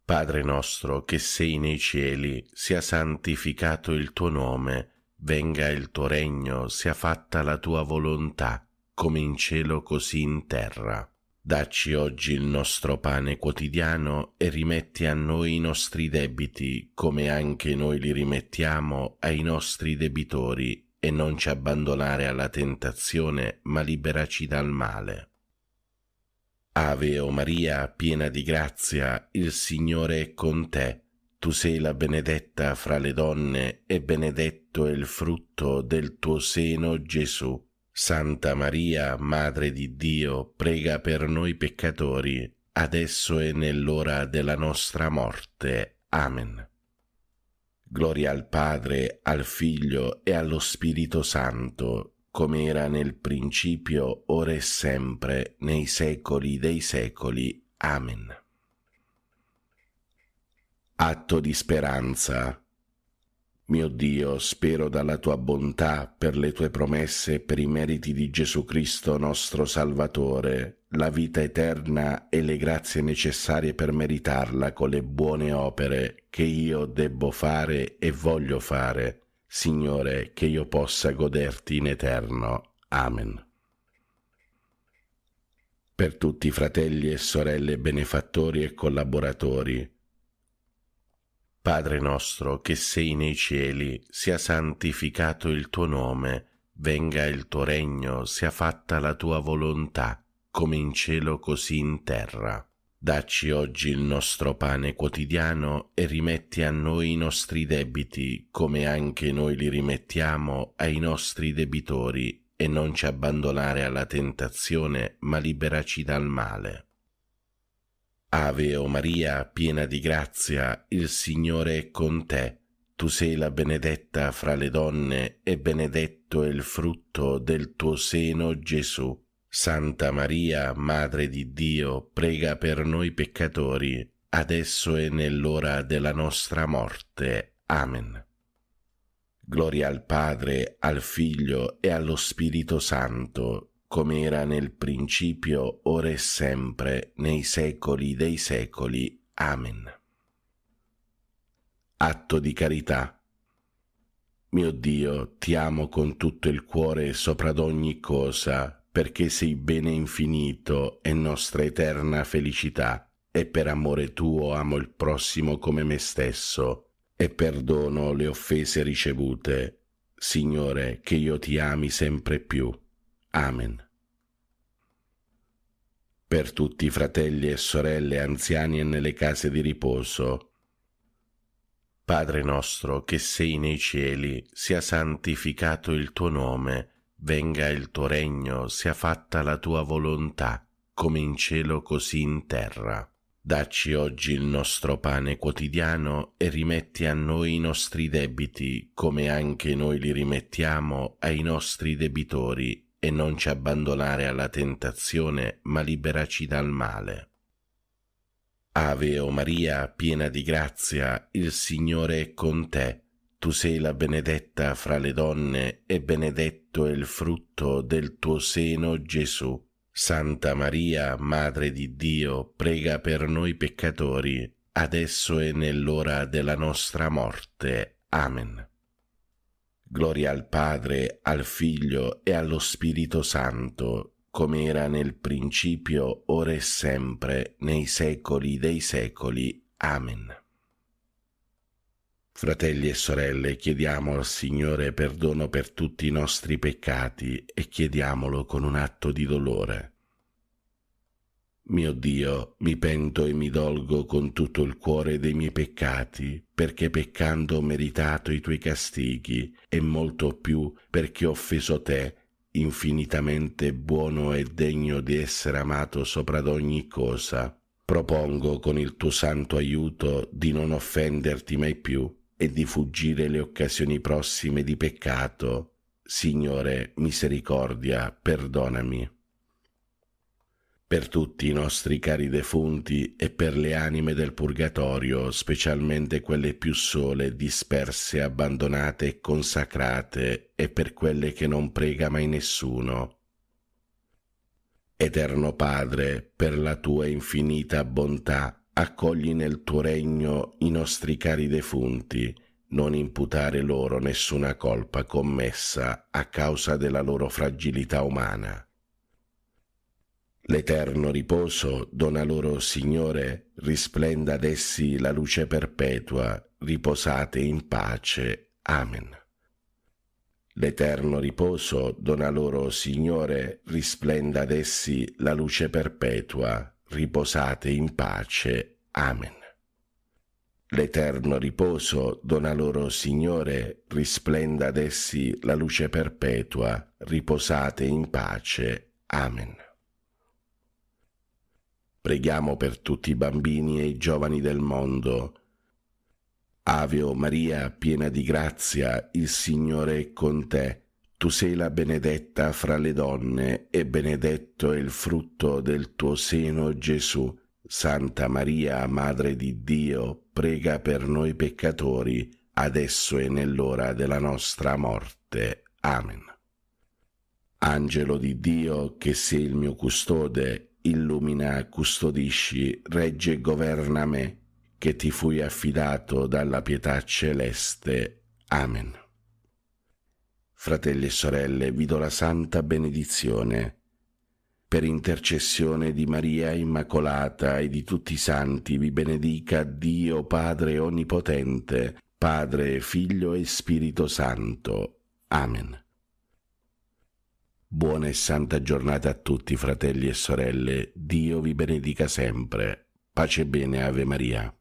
Padre nostro che sei nei cieli, sia santificato il tuo nome, venga il tuo regno, sia fatta la tua volontà, come in cielo così in terra. Dacci oggi il nostro pane quotidiano e rimetti a noi i nostri debiti, come anche noi li rimettiamo ai nostri debitori, e non ci abbandonare alla tentazione, ma liberaci dal male. Ave o Maria, piena di grazia, il Signore è con te. Tu sei la benedetta fra le donne, e benedetto è il frutto del tuo seno, Gesù. Santa Maria, Madre di Dio, prega per noi peccatori, adesso e nell'ora della nostra morte. Amen. Gloria al Padre, al Figlio e allo Spirito Santo, come era nel principio, ora e sempre, nei secoli dei secoli. Amen. Atto di speranza. Mio Dio, spero dalla tua bontà, per le tue promesse e per i meriti di Gesù Cristo nostro Salvatore, la vita eterna e le grazie necessarie per meritarla con le buone opere che io debbo fare e voglio fare. Signore, che io possa goderti in eterno. Amen. Per tutti i fratelli e sorelle benefattori e collaboratori. Padre nostro che sei nei cieli, sia santificato il tuo nome, venga il tuo regno, sia fatta la tua volontà, come in cielo così in terra. Dacci oggi il nostro pane quotidiano e rimetti a noi i nostri debiti, come anche noi li rimettiamo ai nostri debitori, e non ci abbandonare alla tentazione, ma liberaci dal male. Ave o Maria, piena di grazia, il Signore è con te. Tu sei la benedetta fra le donne, e benedetto è il frutto del tuo seno, Gesù. Santa Maria, Madre di Dio, prega per noi peccatori, adesso e nell'ora della nostra morte. Amen. Gloria al Padre, al Figlio e allo Spirito Santo, come era nel principio, ora e sempre, nei secoli dei secoli. Amen. Atto di carità. Mio Dio, ti amo con tutto il cuore sopra ad ogni cosa, perché sei bene infinito e nostra eterna felicità, e per amore tuo amo il prossimo come me stesso, e perdono le offese ricevute. Signore, che io ti ami sempre più. Amen. Per tutti i fratelli e sorelle anziani e nelle case di riposo. Padre nostro che sei nei cieli, sia santificato il tuo nome, venga il tuo regno, sia fatta la tua volontà, come in cielo così in terra. Dacci oggi il nostro pane quotidiano e rimetti a noi i nostri debiti, come anche noi li rimettiamo ai nostri debitori, e non ci abbandonare alla tentazione, ma liberaci dal male. Ave o Maria, piena di grazia, il Signore è con te. Tu sei la benedetta fra le donne e benedetto è il frutto del tuo seno, Gesù. Santa Maria, Madre di Dio, prega per noi peccatori, adesso e nell'ora della nostra morte. Amen. Gloria al Padre, al Figlio e allo Spirito Santo, come era nel principio, ora e sempre, nei secoli dei secoli. Amen. Fratelli e sorelle, chiediamo al Signore perdono per tutti i nostri peccati e chiediamolo con un atto di dolore. Mio Dio, mi pento e mi dolgo con tutto il cuore dei miei peccati, perché peccando ho meritato i tuoi castighi, e molto più perché ho offeso te, infinitamente buono e degno di essere amato sopra ad ogni cosa. Propongo con il tuo santo aiuto di non offenderti mai più e di fuggire le occasioni prossime di peccato. Signore, misericordia, perdonami. Per tutti i nostri cari defunti e per le anime del purgatorio, specialmente quelle più sole, disperse, abbandonate e consacrate, e per quelle che non prega mai nessuno. Eterno Padre, per la tua infinita bontà, accogli nel tuo regno i nostri cari defunti, non imputare loro nessuna colpa commessa a causa della loro fragilità umana. L'eterno riposo dona loro, Signore, risplenda ad essi la luce perpetua, riposate in pace. Amen. L'eterno riposo dona loro, Signore, risplenda ad essi la luce perpetua, riposate in pace. Amen. L'eterno riposo dona loro, Signore, risplenda ad essi la luce perpetua, riposate in pace. Amen. Preghiamo per tutti i bambini e i giovani del mondo. Ave o Maria, piena di grazia, il Signore è con te. Tu sei la benedetta fra le donne e benedetto è il frutto del tuo seno, Gesù. Santa Maria, Madre di Dio, prega per noi peccatori, adesso e nell'ora della nostra morte. Amen. Angelo di Dio, che sei il mio custode, illumina, custodisci, regge e governa me, che ti fui affidato dalla pietà celeste. Amen. Fratelli e sorelle, vi do la santa benedizione. Per intercessione di Maria Immacolata e di tutti i santi vi benedica Dio Padre Onnipotente, Padre, Figlio e Spirito Santo. Amen. Buona e santa giornata a tutti, fratelli e sorelle. Dio vi benedica sempre. Pace e bene, Ave Maria.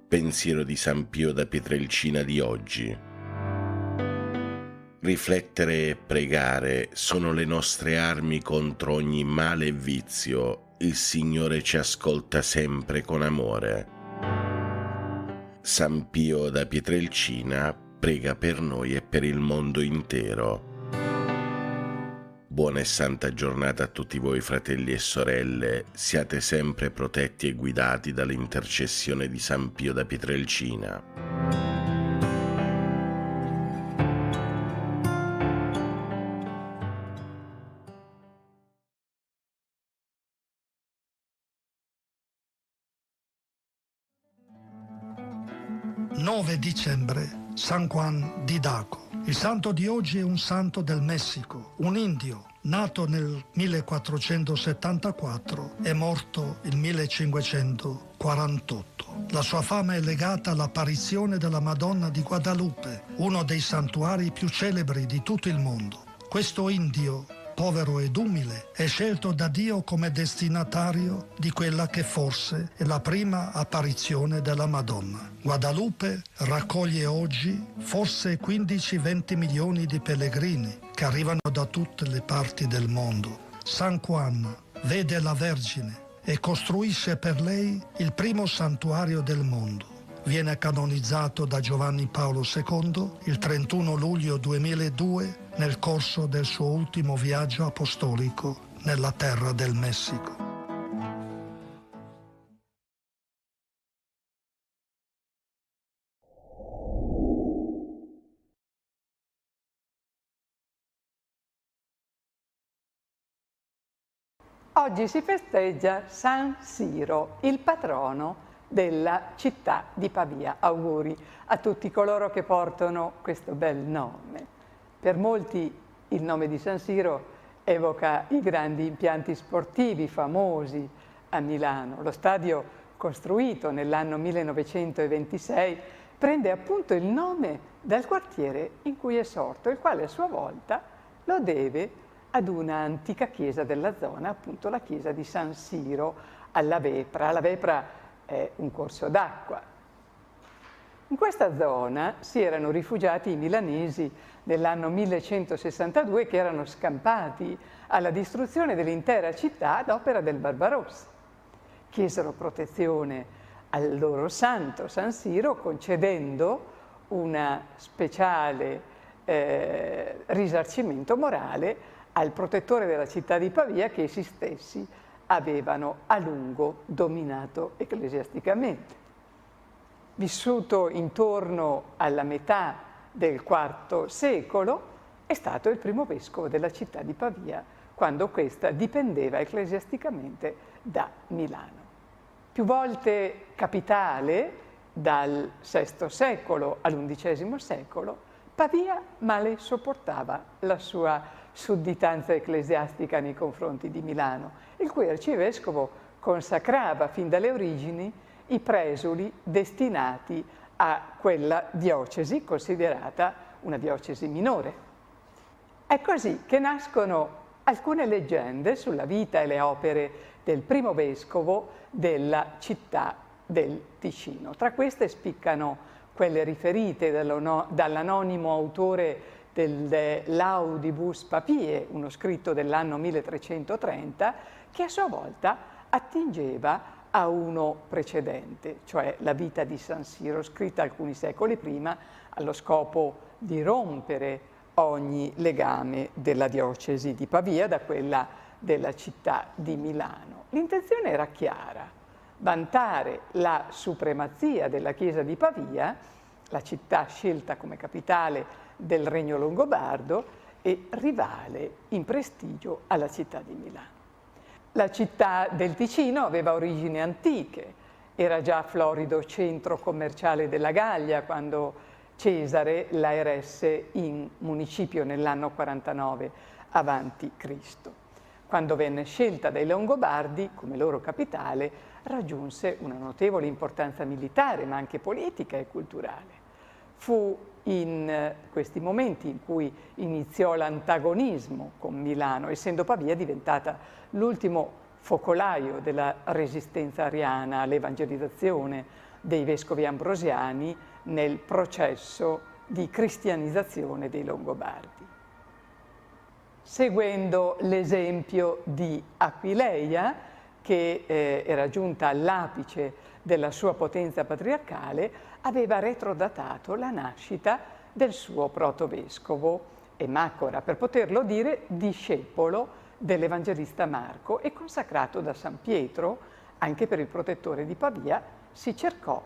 Pensiero di San Pio da Pietrelcina di oggi. Riflettere e pregare sono le nostre armi contro ogni male e vizio. Il Signore ci ascolta sempre con amore. San Pio da Pietrelcina prega per noi e per il mondo intero. Buona e santa giornata a tutti voi, fratelli e sorelle. Siate sempre protetti e guidati dall'intercessione di San Pio da Pietrelcina. 9 dicembre, San Juan di Daco. Il santo di oggi è un santo del Messico, un indio, nato nel 1474 e morto nel 1548. La sua fama è legata all'apparizione della Madonna di Guadalupe, uno dei santuari più celebri di tutto il mondo. Questo indio, povero ed umile, è scelto da Dio come destinatario di quella che forse è la prima apparizione della Madonna. Guadalupe raccoglie oggi forse 15-20 milioni di pellegrini che arrivano da tutte le parti del mondo. San Juan vede la Vergine e costruisce per lei il primo santuario del mondo. Viene canonizzato da Giovanni Paolo II il 31 luglio 2002 nel corso del suo ultimo viaggio apostolico nella terra del Messico. Oggi si festeggia San Siro, il patrono della città di Pavia. Auguri a tutti coloro che portano questo bel nome. Per molti il nome di San Siro evoca i grandi impianti sportivi famosi a Milano. Lo stadio costruito nell'anno 1926 prende appunto il nome dal quartiere in cui è sorto, il quale a sua volta lo deve ad una antica chiesa della zona, appunto la chiesa di San Siro alla Vepra. La Vepra è un corso d'acqua. In questa zona si erano rifugiati i milanesi nell'anno 1162 che erano scampati alla distruzione dell'intera città ad opera del Barbarossa. Chiesero protezione al loro santo San Siro concedendo una speciale risarcimento morale al protettore della città di Pavia che essi stessi avevano a lungo dominato ecclesiasticamente. Vissuto intorno alla metà del IV secolo, è stato il primo vescovo della città di Pavia, quando questa dipendeva ecclesiasticamente da Milano. Più volte capitale, dal VI secolo all'XI secolo, Pavia male sopportava la sua sudditanza ecclesiastica nei confronti di Milano, il cui arcivescovo consacrava fin dalle origini i presuli destinati a quella diocesi considerata una diocesi minore. È così che nascono alcune leggende sulla vita e le opere del primo vescovo della città del Ticino. Tra queste spiccano quelle riferite dall'anonimo autore del Laudibus Papiae, uno scritto dell'anno 1330, che a sua volta attingeva a uno precedente, cioè la vita di San Siro, scritta alcuni secoli prima, allo scopo di rompere ogni legame della diocesi di Pavia da quella della città di Milano. L'intenzione era chiara: vantare la supremazia della Chiesa di Pavia, la città scelta come capitale del Regno Longobardo e rivale in prestigio alla città di Milano. La città del Ticino aveva origini antiche, era già florido centro commerciale della Gallia quando Cesare la eresse in municipio nell'anno 49 a.C. Quando venne scelta dai Longobardi come loro capitale, raggiunse una notevole importanza militare, ma anche politica e culturale. Fu in questi momenti in cui iniziò l'antagonismo con Milano, essendo Pavia diventata l'ultimo focolaio della resistenza ariana all'evangelizzazione dei vescovi ambrosiani nel processo di cristianizzazione dei Longobardi. Seguendo l'esempio di Aquileia, che era giunta all'apice della sua potenza patriarcale, aveva retrodatato la nascita del suo protovescovo Emacora, per poterlo dire discepolo dell'Evangelista Marco e consacrato da San Pietro. Anche per il protettore di Pavia si cercò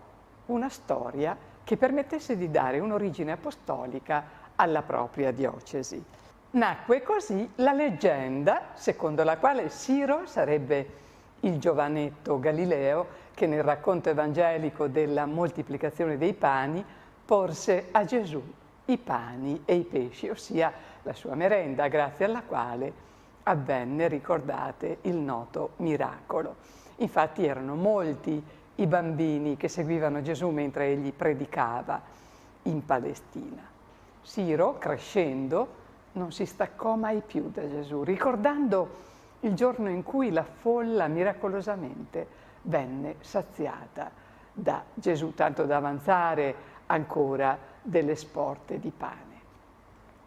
una storia che permettesse di dare un'origine apostolica alla propria diocesi. Nacque così la leggenda secondo la quale Siro sarebbe il giovanetto Galileo che nel racconto evangelico della moltiplicazione dei pani porse a Gesù i pani e i pesci, ossia la sua merenda, grazie alla quale avvenne, ricordate, il noto miracolo. Infatti erano molti i bambini che seguivano Gesù mentre egli predicava in Palestina. Siro, crescendo, non si staccò mai più da Gesù, ricordando il giorno in cui la folla miracolosamente venne saziata da Gesù, tanto da avanzare ancora delle sporte di pane.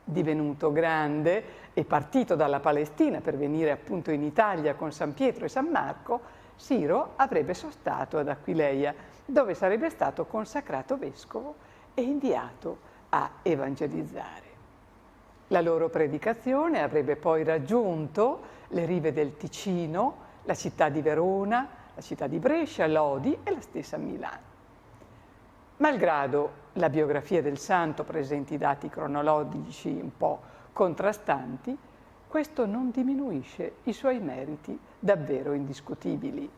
Divenuto grande e partito dalla Palestina per venire appunto in Italia con San Pietro e San Marco, Siro avrebbe sostato ad Aquileia, dove sarebbe stato consacrato vescovo e inviato a evangelizzare. La loro predicazione avrebbe poi raggiunto le rive del Ticino, la città di Verona, la città di Brescia, Lodi e la stessa Milano. Malgrado la biografia del santo presenti dati cronologici un po' contrastanti, questo non diminuisce i suoi meriti davvero indiscutibili,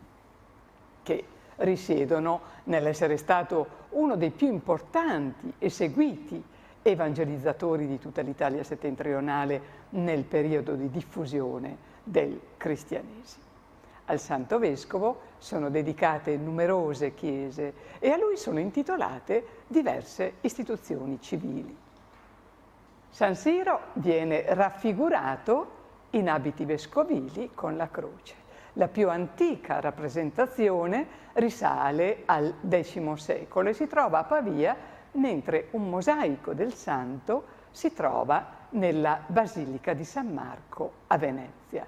che risiedono nell'essere stato uno dei più importanti e seguiti evangelizzatori di tutta l'Italia settentrionale nel periodo di diffusione del cristianesimo. Al Santo Vescovo sono dedicate numerose chiese e a lui sono intitolate diverse istituzioni civili. San Siro viene raffigurato in abiti vescovili con la croce. La più antica rappresentazione risale al X secolo e si trova a Pavia, mentre un mosaico del santo si trova nella Basilica di San Marco a Venezia.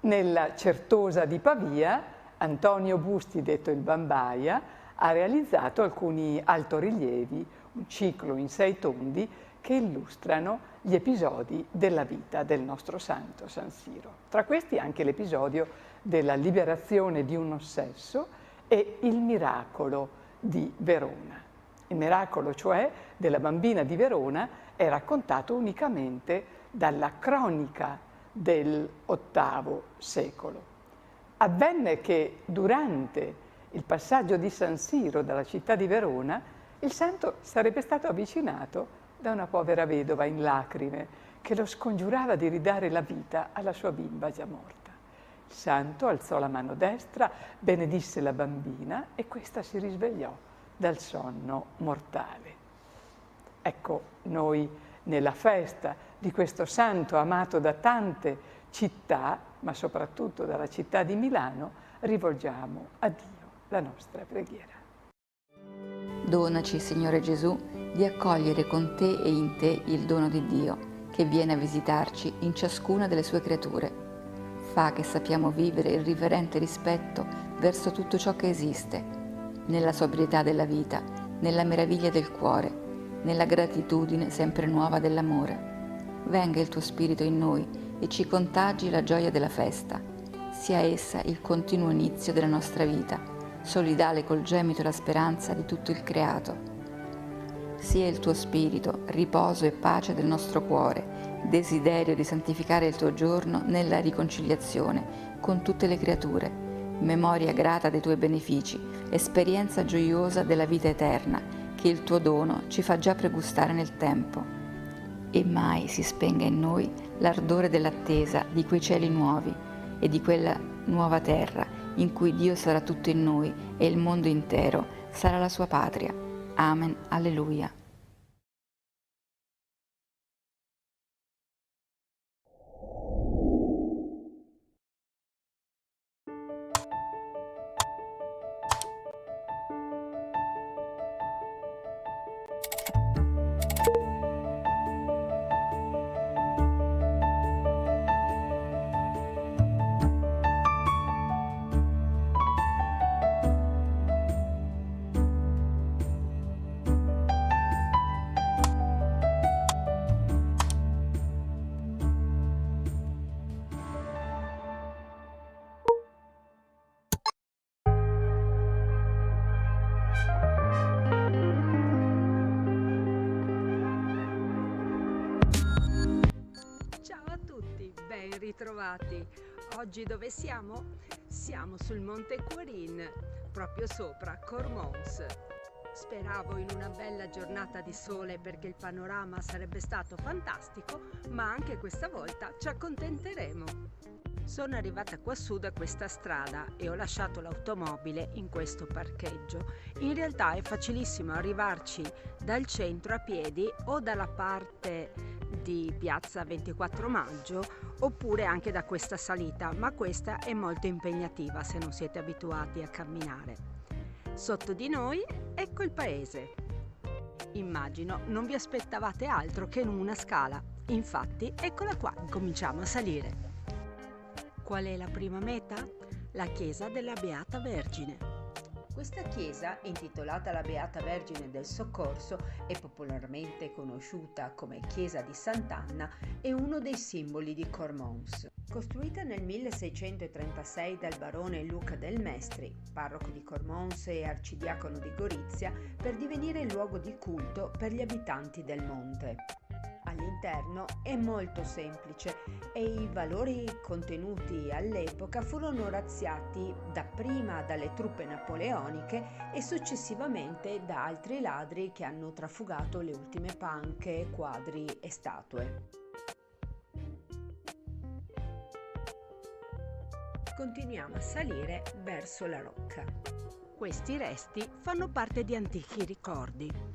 Nella Certosa di Pavia, Antonio Busti, detto il Bambaia, ha realizzato alcuni altorilievi, un ciclo in 6 tondi, che illustrano gli episodi della vita del nostro santo San Siro. Tra questi anche l'episodio della liberazione di un ossesso e il miracolo di Verona. Il miracolo, cioè, della bambina di Verona è raccontato unicamente dalla cronica del VIII secolo. Avvenne che durante il passaggio di San Siro dalla città di Verona, il santo sarebbe stato avvicinato da una povera vedova in lacrime che lo scongiurava di ridare la vita alla sua bimba già morta. Il santo alzò la mano destra, benedisse la bambina e questa si risvegliò dal sonno mortale. Ecco, noi nella festa di questo santo amato da tante città, ma soprattutto dalla città di Milano, rivolgiamo a Dio la nostra preghiera. Donaci, Signore Gesù, di accogliere con te e in te il dono di Dio, che viene a visitarci in ciascuna delle sue creature. Fa che sappiamo vivere il riverente rispetto verso tutto ciò che esiste, nella sobrietà della vita, nella meraviglia del cuore, nella gratitudine sempre nuova dell'amore. Venga il tuo Spirito in noi e ci contagi la gioia della festa. Sia essa il continuo inizio della nostra vita, solidale col gemito e la speranza di tutto il creato. Sia il tuo Spirito riposo e pace del nostro cuore, desiderio di santificare il tuo giorno nella riconciliazione con tutte le creature, memoria grata dei tuoi benefici, esperienza gioiosa della vita eterna, che il tuo dono ci fa già pregustare nel tempo. E mai si spenga in noi l'ardore dell'attesa di quei cieli nuovi e di quella nuova terra in cui Dio sarà tutto in noi e il mondo intero sarà la sua patria. Amen. Alleluia. Ciao a tutti, ben ritrovati. Oggi dove siamo? Siamo sul Monte Quarin, proprio sopra Cormons. Speravo in una bella giornata di sole perché il panorama sarebbe stato fantastico, ma anche questa volta ci accontenteremo. Sono arrivata quassù da questa strada e ho lasciato l'automobile in questo parcheggio. In realtà è facilissimo arrivarci dal centro a piedi o dalla parte di Piazza 24 Maggio oppure anche da questa salita, ma questa è molto impegnativa se non siete abituati a camminare. Sotto di noi ecco il paese. Immagino non vi aspettavate altro che una scala. Infatti eccola qua, cominciamo a salire. Qual è la prima meta? La chiesa della Beata Vergine. Questa chiesa, intitolata la Beata Vergine del Soccorso e popolarmente conosciuta come Chiesa di Sant'Anna, è uno dei simboli di Cormons. Costruita nel 1636 dal barone Luca del Mestri, parroco di Cormons e arcidiacono di Gorizia, per divenire luogo di culto per gli abitanti del monte. All'interno è molto semplice e i valori contenuti all'epoca furono razziati dapprima dalle truppe napoleoniche e successivamente da altri ladri che hanno trafugato le ultime panche, quadri e statue. Continuiamo a salire verso la rocca. Questi resti fanno parte di antichi ricordi.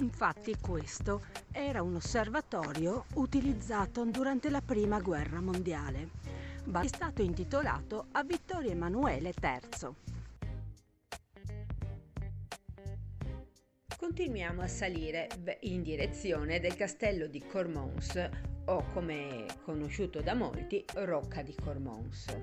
Infatti questo era un osservatorio utilizzato durante la Prima Guerra Mondiale. È stato intitolato a Vittorio Emanuele III. Continuiamo a salire in direzione del castello di Cormons, o come conosciuto da molti, Rocca di Cormons.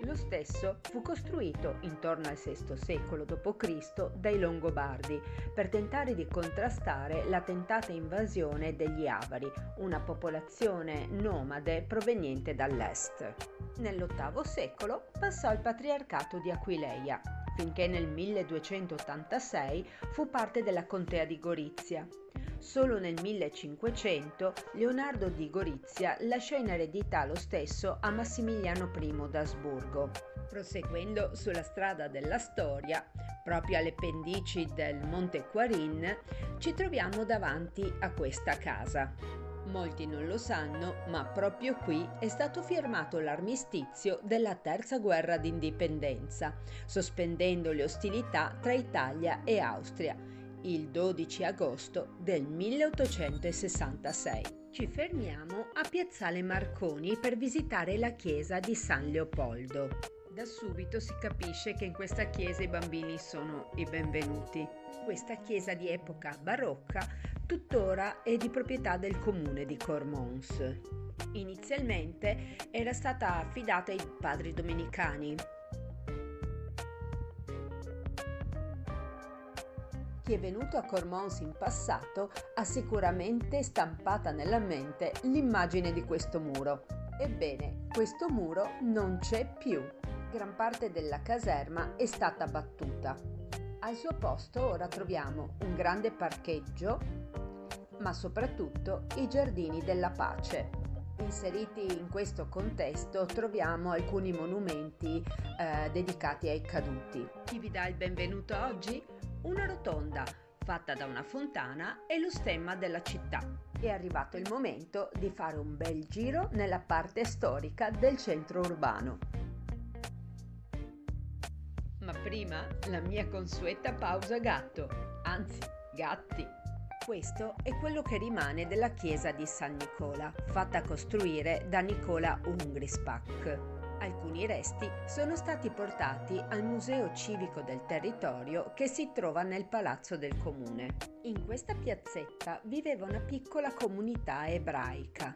Lo stesso fu costruito intorno al VI secolo d.C. dai Longobardi per tentare di contrastare la tentata invasione degli Avari, una popolazione nomade proveniente dall'est. Nell'VIII secolo passò al patriarcato di Aquileia, finché nel 1286 fu parte della contea di Gorizia. Solo nel 1500 Leonardo di Gorizia lasciò in eredità lo stesso a Massimiliano I d'Asburgo. Proseguendo sulla strada della storia, proprio alle pendici del Monte Quarin, ci troviamo davanti a questa casa. Molti non lo sanno, ma proprio qui è stato firmato l'armistizio della Terza Guerra d'Indipendenza, sospendendo le ostilità tra Italia e Austria, il 12 agosto del 1866. Ci fermiamo a Piazzale Marconi per visitare la chiesa di San Leopoldo. Da subito si capisce che in questa chiesa i bambini sono i benvenuti. Questa chiesa di epoca barocca tuttora è di proprietà del comune di Cormons. Inizialmente era stata affidata ai padri domenicani. Chi è venuto a Cormons in passato ha sicuramente stampata nella mente l'immagine di questo muro. Ebbene, questo muro non c'è più. Gran parte della caserma è stata abbattuta. Al suo posto ora troviamo un grande parcheggio, ma soprattutto i giardini della pace. Inseriti in questo contesto troviamo alcuni monumenti dedicati ai caduti. Chi vi dà il benvenuto oggi? Una rotonda fatta da una fontana e lo stemma della città. È arrivato il momento di fare un bel giro nella parte storica del centro urbano. Ma prima la mia consueta pausa gatto, anzi gatti. Questo è quello che rimane della chiesa di San Nicola, fatta costruire da Nicola Ungrispak. Alcuni resti sono stati portati al Museo Civico del Territorio che si trova nel Palazzo del Comune. In questa piazzetta viveva una piccola comunità ebraica.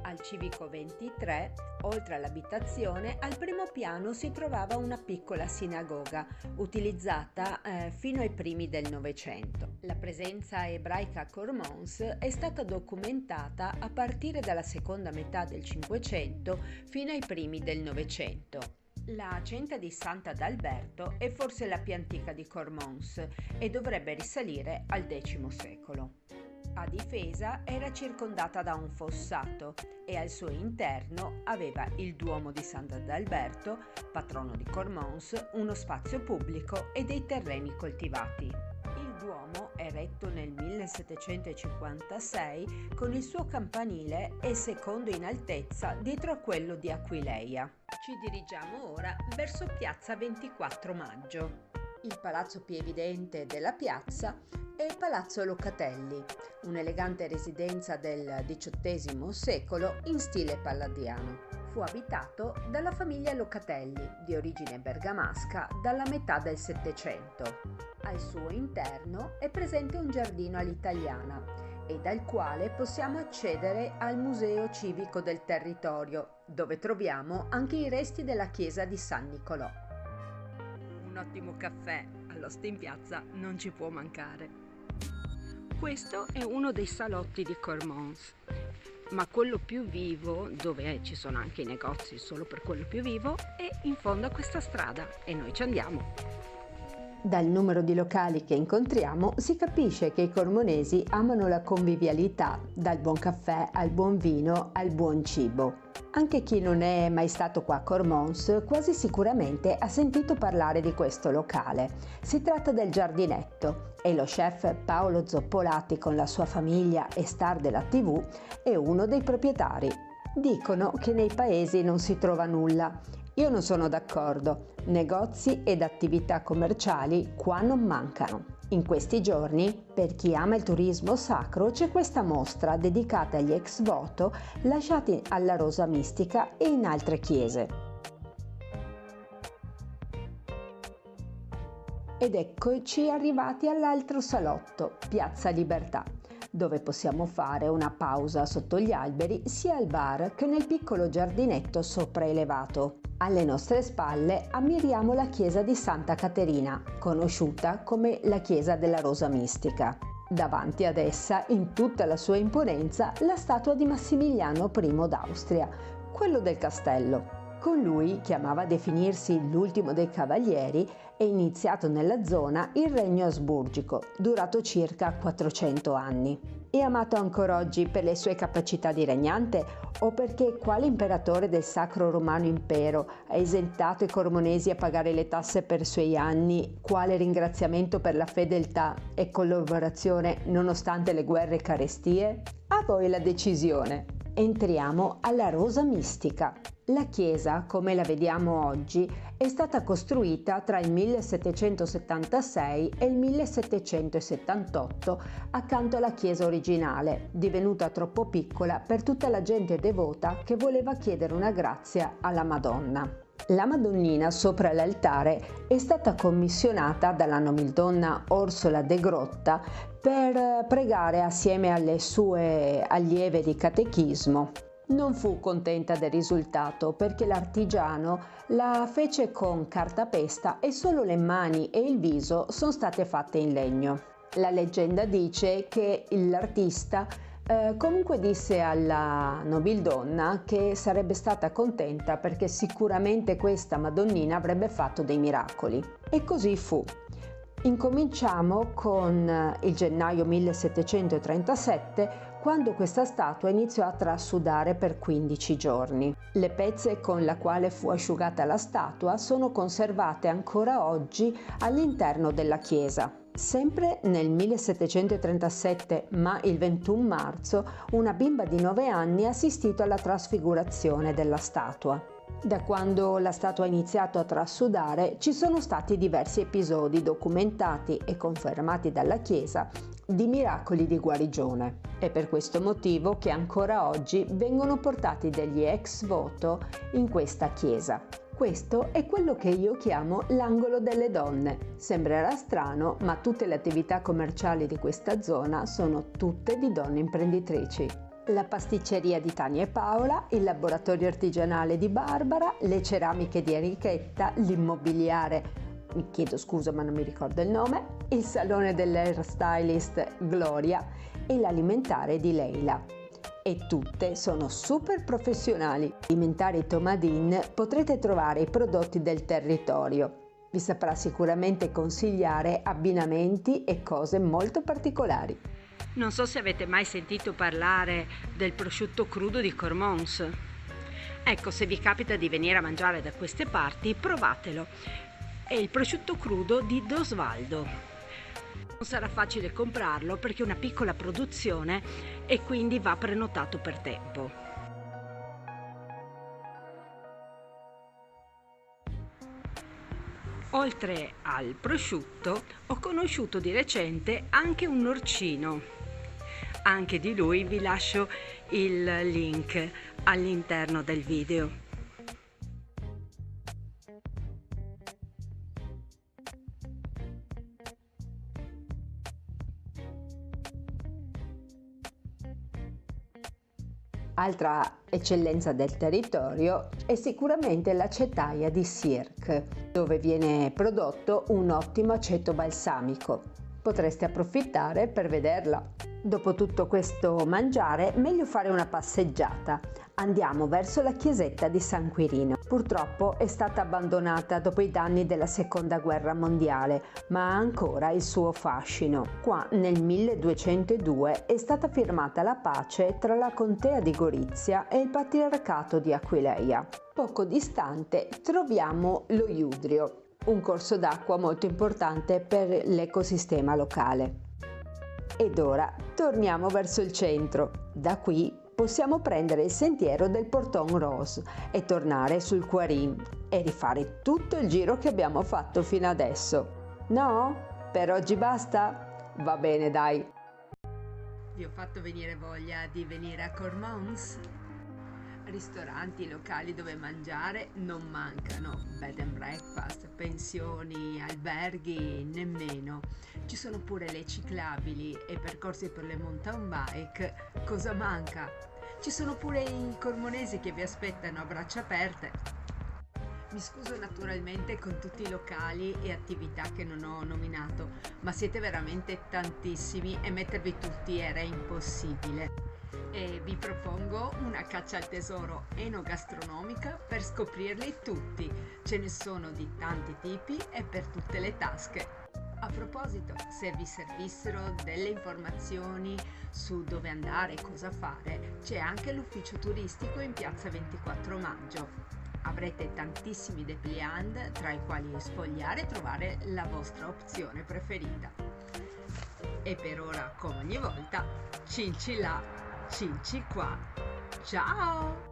Al Civico 23, oltre all'abitazione, al primo piano si trovava una piccola sinagoga, utilizzata fino ai primi del Novecento. La presenza ebraica a Cormons è stata documentata a partire dalla seconda metà del Cinquecento fino ai primi del Novecento. La centa di Sant'Adalberto è forse la più antica di Cormons e dovrebbe risalire al X secolo. A difesa era circondata da un fossato e al suo interno aveva il Duomo di Sant'Adalberto, patrono di Cormons, uno spazio pubblico e dei terreni coltivati. Il Duomo, eretto nel 1756, con il suo campanile è secondo in altezza dietro a quello di Aquileia. Ci dirigiamo ora verso Piazza 24 Maggio. Il palazzo più evidente della piazza è il Palazzo Locatelli, un'elegante residenza del XVIII secolo in stile palladiano. Fu abitato dalla famiglia Locatelli, di origine bergamasca, dalla metà del Settecento. Al suo interno è presente un giardino all'italiana e dal quale possiamo accedere al Museo Civico del Territorio, dove troviamo anche i resti della chiesa di San Nicolò. Un ottimo caffè all'Oste in Piazza non ci può mancare. Questo è uno dei salotti di Cormons, ma quello più vivo, dove ci sono anche i negozi solo per quello più vivo, è in fondo a questa strada e noi ci andiamo. Dal numero di locali che incontriamo si capisce che i cormonesi amano la convivialità, dal buon caffè al buon vino al buon cibo. Anche chi non è mai stato qua a Cormons quasi sicuramente ha sentito parlare di questo locale. Si tratta del Giardinetto e lo chef Paolo Zoppolati con la sua famiglia e star della TV è uno dei proprietari. Dicono che nei paesi non si trova nulla. Io non sono d'accordo. Negozi ed attività commerciali qua non mancano. In questi giorni, per chi ama il turismo sacro, c'è questa mostra dedicata agli ex voto lasciati alla Rosa Mistica e in altre chiese. Ed eccoci arrivati all'altro salotto, Piazza Libertà, dove possiamo fare una pausa sotto gli alberi sia al bar che nel piccolo giardinetto sopraelevato. Alle nostre spalle ammiriamo la chiesa di Santa Caterina, conosciuta come la chiesa della Rosa Mistica. Davanti ad essa, in tutta la sua imponenza, la statua di Massimiliano I d'Austria, quello del castello. Con lui, che amava definirsi l'ultimo dei cavalieri, è iniziato nella zona il regno asburgico, durato circa 400 anni. È amato ancora oggi per le sue capacità di regnante o perché, quale imperatore del Sacro Romano Impero, ha esentato i cormonesi a pagare le tasse per i suoi anni, quale ringraziamento per la fedeltà e collaborazione nonostante le guerre e carestie? A voi la decisione. Entriamo alla Rosa Mistica. La chiesa, come la vediamo oggi, è stata costruita tra il 1776 e il 1778 accanto alla chiesa originale, divenuta troppo piccola per tutta la gente devota che voleva chiedere una grazia alla Madonna. La Madonnina sopra l'altare è stata commissionata dalla nobildonna Orsola de Grotta per pregare assieme alle sue allieve di catechismo. Non fu contenta del risultato perché l'artigiano la fece con cartapesta e solo le mani e il viso sono state fatte in legno. La leggenda dice che l'artista comunque disse alla nobildonna che sarebbe stata contenta perché sicuramente questa Madonnina avrebbe fatto dei miracoli. E così fu. Incominciamo con il gennaio 1737, quando questa statua iniziò a trasudare per 15 giorni. Le pezze con la quale fu asciugata la statua sono conservate ancora oggi all'interno della chiesa. Sempre nel 1737, ma il 21 marzo, una bimba di 9 anni ha assistito alla trasfigurazione della statua. Da quando la statua ha iniziato a trasudare, ci sono stati diversi episodi documentati e confermati dalla Chiesa di miracoli di guarigione. È per questo motivo che ancora oggi vengono portati degli ex voto in questa chiesa. Questo è quello che io chiamo l'angolo delle donne. Sembrerà strano, ma tutte le attività commerciali di questa zona sono tutte di donne imprenditrici. La pasticceria di Tania e Paola, il laboratorio artigianale di Barbara, le ceramiche di Enrichetta, l'immobiliare, mi chiedo scusa ma non mi ricordo il nome, il salone dell'hairstylist Gloria e l'alimentare di Leila. E tutte sono super professionali. Alimentari Tomadin potrete trovare i prodotti del territorio. Vi saprà sicuramente consigliare abbinamenti e cose molto particolari. Non so se avete mai sentito parlare del prosciutto crudo di Cormons. Ecco, se vi capita di venire a mangiare da queste parti, provatelo. È il prosciutto crudo di Dosvaldo. Non sarà facile comprarlo perché è una piccola produzione e quindi va prenotato per tempo. Oltre al prosciutto, ho conosciuto di recente anche un norcino. Anche di lui vi lascio il link all'interno del video. Altra eccellenza del territorio è sicuramente l'acetaia di Sierck, dove viene prodotto un ottimo aceto balsamico. Potreste approfittare per vederla. Dopo tutto questo mangiare, meglio fare una passeggiata. Andiamo verso la chiesetta di San Quirino. Purtroppo è stata abbandonata dopo i danni della Seconda Guerra Mondiale, ma ha ancora il suo fascino. Qua nel 1202 è stata firmata la pace tra la contea di Gorizia e il patriarcato di Aquileia. Poco distante troviamo lo Iudrio, un corso d'acqua molto importante per l'ecosistema locale. Ed ora torniamo verso il centro. Da qui possiamo prendere il sentiero del Porton Rose e tornare sul Quarin e rifare tutto il giro che abbiamo fatto fino adesso. No? Per oggi basta? Va bene, dai. Vi ho fatto venire voglia di venire a Cormons? Ristoranti, locali dove mangiare non mancano, bed and breakfast, pensioni, alberghi, nemmeno. Ci sono pure le ciclabili e percorsi per le mountain bike, cosa manca? Ci sono pure i cormonesi che vi aspettano a braccia aperte. Mi scuso naturalmente con tutti i locali e attività che non ho nominato, ma siete veramente tantissimi e mettervi tutti era impossibile. E vi propongo una caccia al tesoro enogastronomica per scoprirli tutti. Ce ne sono di tanti tipi e per tutte le tasche. A proposito, se vi servissero delle informazioni su dove andare e cosa fare, c'è anche l'ufficio turistico in piazza 24 Maggio. Avrete tantissimi dépliant tra i quali sfogliare e trovare la vostra opzione preferita. E per ora, come ogni volta, cinci là, cinci qua. Ciao!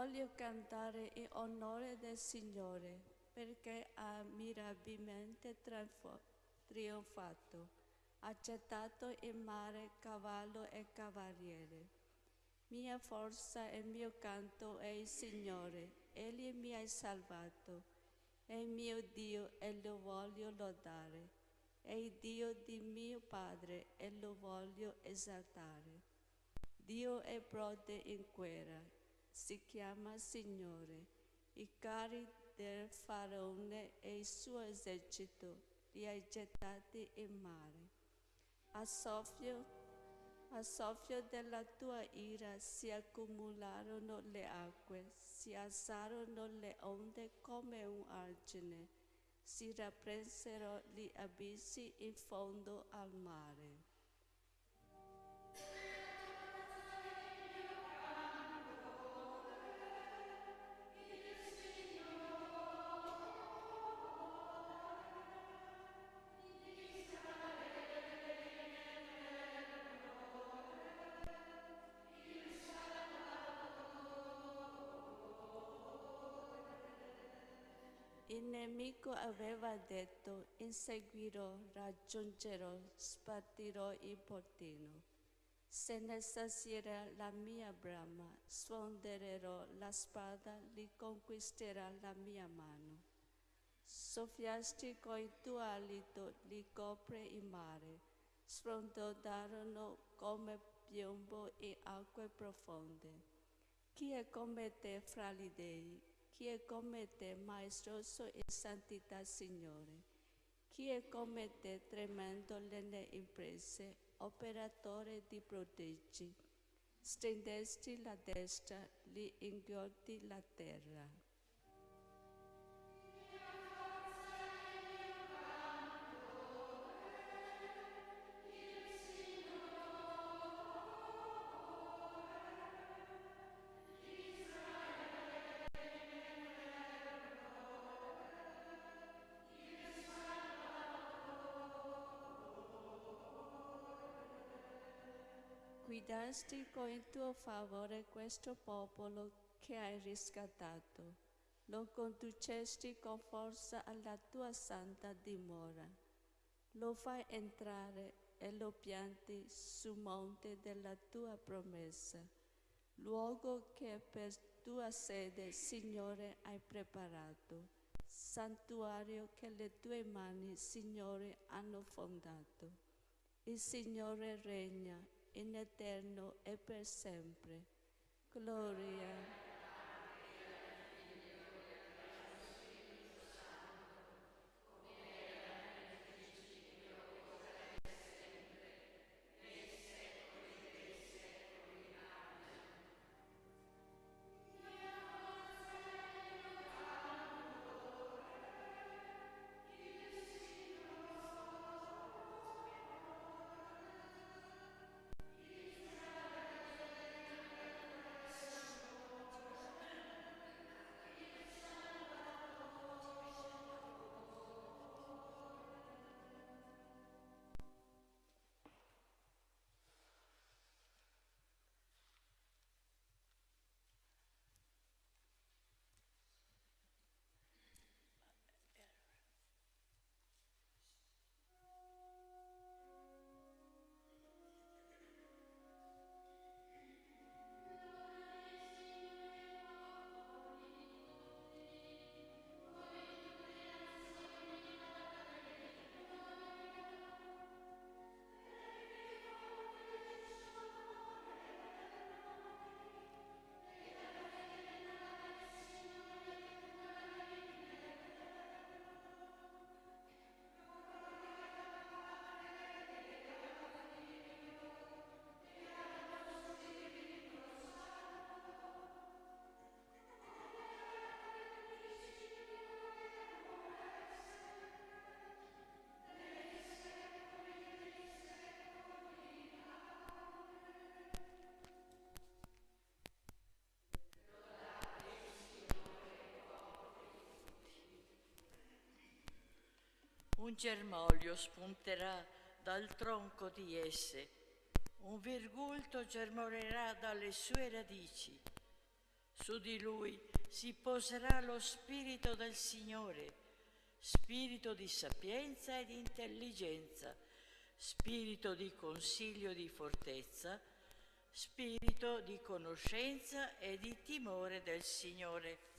Voglio cantare in onore del Signore, perché ha mirabilmente trionfato, ha gettato in mare cavallo e cavaliere. Mia forza e mio canto è il Signore, Egli mi ha salvato, è il mio Dio e lo voglio lodare, è il Dio di mio Padre e lo voglio esaltare. Dio è prode in guerra, si chiama Signore, i carri del Faraone e il suo esercito li hai gettati in mare. A soffio della tua ira si accumularono le acque, si alzarono le onde come un argine, si rappresero gli abissi in fondo al mare. Il nemico aveva detto, inseguirò, raggiungerò, sbatterò il portino. Se ne sazierà la mia brama, sfonderò la spada, li conquisterà la mia mano. Soffiasti con il tuo alito, li copre il mare, sfondarono come piombo in acque profonde. Chi è come te fra gli dei? Chi è come te, maestoso in santità, Signore? Chi è come te, tremendo nelle imprese, operatore di prodigi? Stendesti la destra, li inghiotti la terra. Guidasti con il tuo favore questo popolo che hai riscattato, lo conducesti con forza alla tua santa dimora, lo fai entrare e lo pianti sul monte della tua promessa, luogo che per tua sede, Signore, hai preparato, santuario che le tue mani, Signore, hanno fondato. Il Signore regna in eterno e per sempre. Gloria. Un germoglio spunterà dal tronco di esse, un virgulto germoglierà dalle sue radici. Su di lui si poserà lo Spirito del Signore, spirito di sapienza e di intelligenza, spirito di consiglio e di fortezza, spirito di conoscenza e di timore del Signore.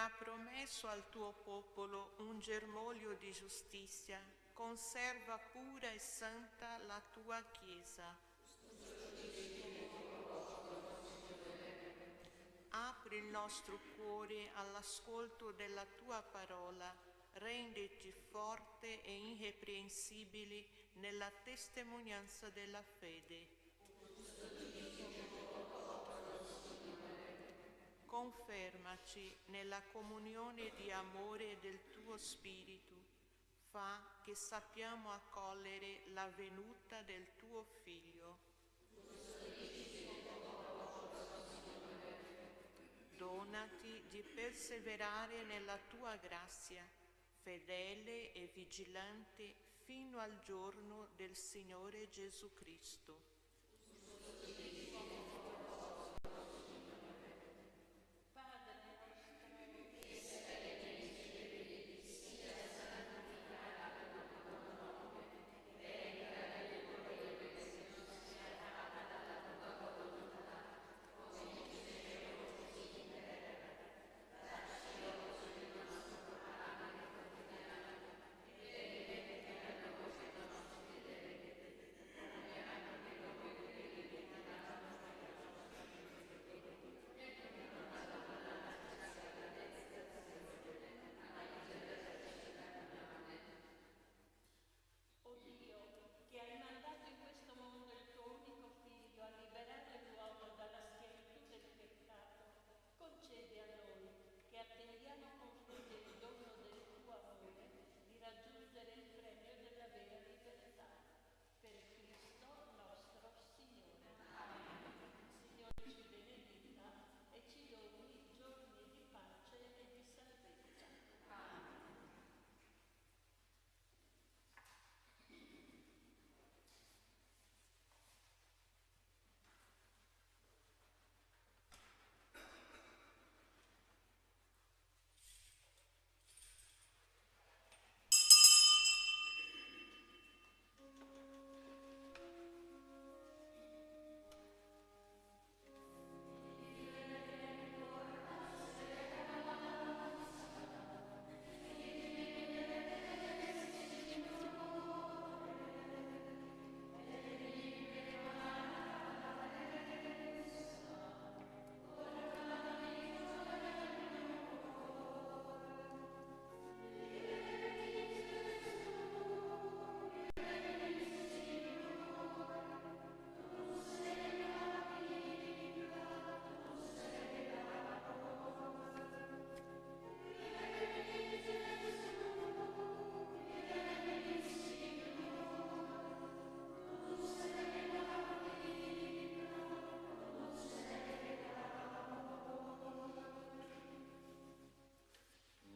ha promesso al tuo popolo un germoglio di giustizia, conserva pura e santa la tua Chiesa. Apri il nostro cuore all'ascolto della tua parola, renditi forte e irreprensibili nella testimonianza della fede. Confermaci nella comunione di amore del tuo Spirito. Fa che sappiamo accogliere la venuta del tuo Figlio. Donati di perseverare nella tua grazia, fedele e vigilante fino al giorno del Signore Gesù Cristo.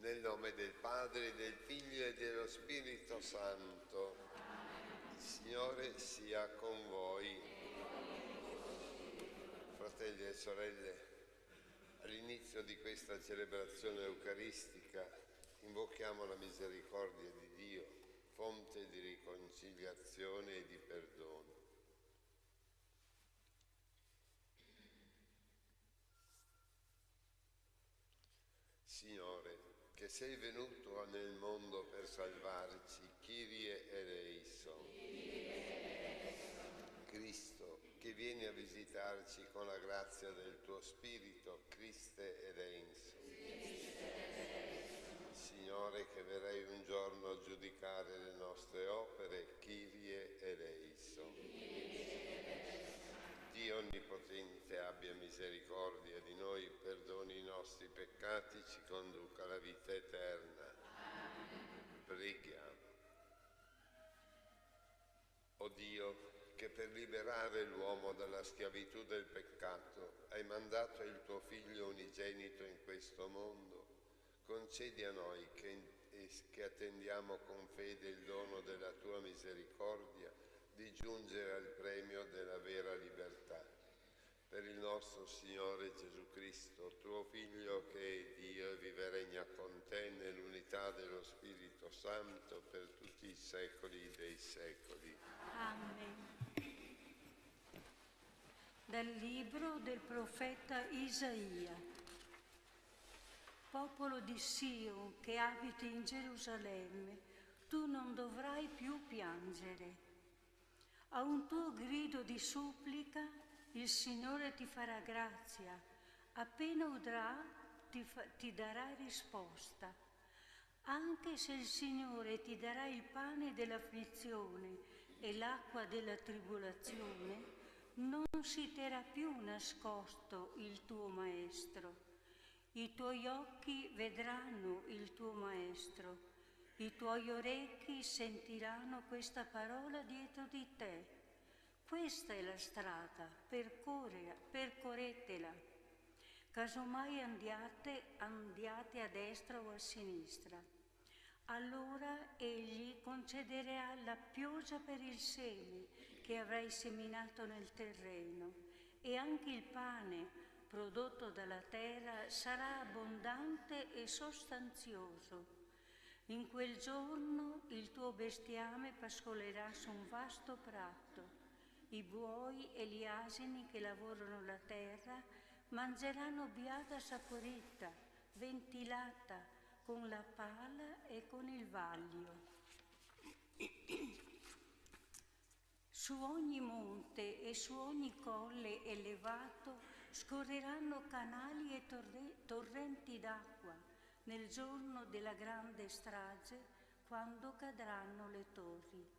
Nel nome del Padre, del Figlio e dello Spirito Santo. Il Signore sia con voi. Fratelli e sorelle, all'inizio di questa celebrazione eucaristica invochiamo la misericordia di Dio, fonte di riconciliazione e di perdono. Signore, che sei venuto nel mondo per salvarci, Kyrie eleison. Cristo, che vieni a visitarci con la grazia del tuo Spirito, Christe eleison. Signore, che verrai un giorno a giudicare le nostre opere, Kyrie eleison. Dio Onnipotente abbia misericordia di noi, perdoni i nostri peccati, ci conduca alla vita eterna. Preghiamo. O Dio, che per liberare l'uomo dalla schiavitù del peccato hai mandato il tuo Figlio unigenito in questo mondo, concedi a noi che attendiamo con fede il dono della tua misericordia di giungere al premio della vera libertà. Per il nostro Signore Gesù Cristo, tuo Figlio, che è Dio e vive e regna con te nell'unità dello Spirito Santo per tutti i secoli dei secoli. Amen. Dal libro del profeta Isaia. Popolo di Sion che abiti in Gerusalemme, tu non dovrai più piangere. A un tuo grido di supplica il Signore ti farà grazia. Appena udrà ti darà risposta. Anche se il Signore ti darà il pane dell'afflizione e l'acqua della tribolazione, non si terrà più nascosto il tuo Maestro. I tuoi occhi vedranno il tuo Maestro, i tuoi orecchi sentiranno questa parola dietro di te. Questa è la strada, percorretela. Casomai andiate a destra o a sinistra. Allora egli concederà la pioggia per il seme che avrai seminato nel terreno, e anche il pane prodotto dalla terra sarà abbondante e sostanzioso. In quel giorno il tuo bestiame pascolerà su un vasto prato. I buoi e gli asini che lavorano la terra mangeranno biada saporita, ventilata, con la pala e con il vaglio. Su ogni monte e su ogni colle elevato scorreranno canali e torrenti d'acqua nel giorno della grande strage, quando cadranno le torri.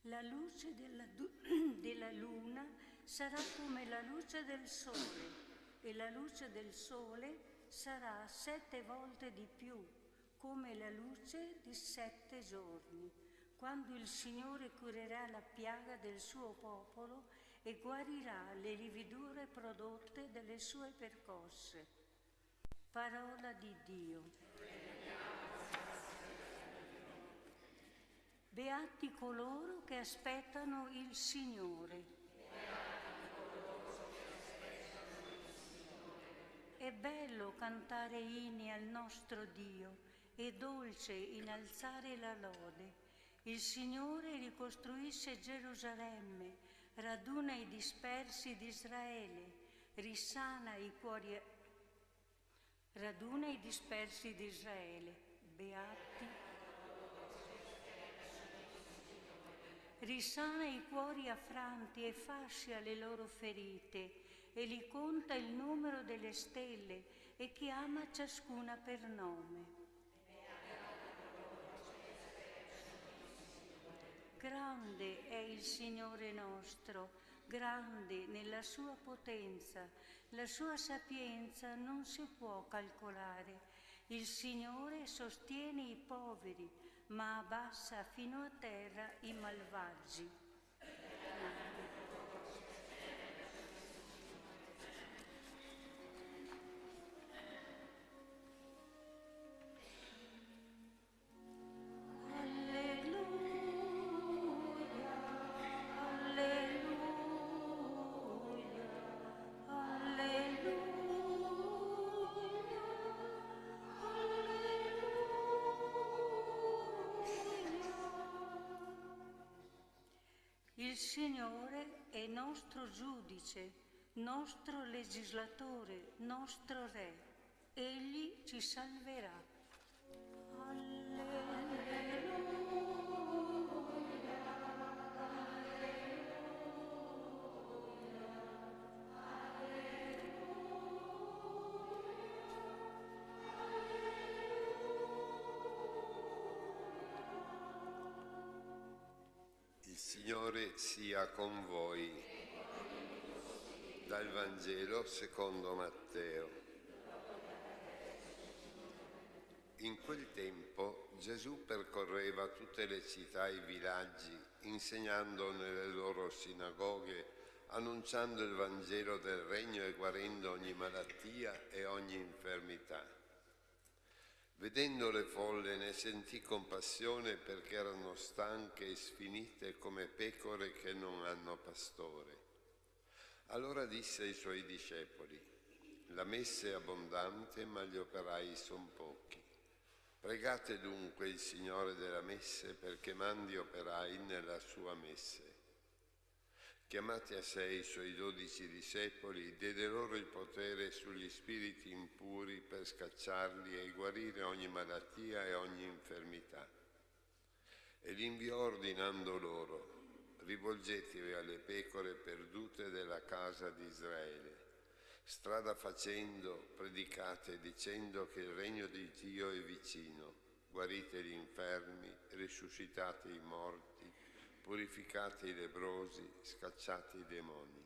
La luce della luna sarà come la luce del sole, e la luce del sole sarà 7 volte di più, come la luce di 7 giorni, quando il Signore curerà la piaga del suo popolo e guarirà le lividure prodotte dalle sue percosse. Parola di Dio. Beati coloro che aspettano il Signore. È bello cantare inni al nostro Dio, è dolce innalzare la lode. Il Signore ricostruisce Gerusalemme, raduna i dispersi di Israele, risana i cuori. Raduna i dispersi di Israele, beati. Risana i cuori affranti e fascia le loro ferite, e li conta il numero delle stelle, e chiama ciascuna per nome. Grande è il Signore nostro, grande nella sua potenza, la sua sapienza non si può calcolare. Il Signore sostiene i poveri, ma abbassa fino a terra i malvagi. Il Signore è nostro giudice, nostro legislatore, nostro re. Egli ci salverà. Il Signore sia con voi. Dal Vangelo secondo Matteo. In quel tempo Gesù percorreva tutte le città e i villaggi, insegnando nelle loro sinagoghe, annunciando il Vangelo del Regno e guarendo ogni malattia e ogni infermità. Vedendo le folle ne sentì compassione perché erano stanche e sfinite come pecore che non hanno pastore. Allora disse ai suoi discepoli: la messe è abbondante, ma gli operai son pochi. Pregate dunque il Signore della messe perché mandi operai nella sua messe. Chiamati a sé i suoi 12 discepoli, diede loro il potere sugli spiriti impuri per scacciarli e guarire ogni malattia e ogni infermità. E li inviò ordinando loro: rivolgetevi alle pecore perdute della casa di Israele. Strada facendo, predicate dicendo che il regno di Dio è vicino. Guarite gli infermi, risuscitate i morti, purificate i lebbrosi, scacciate i demoni.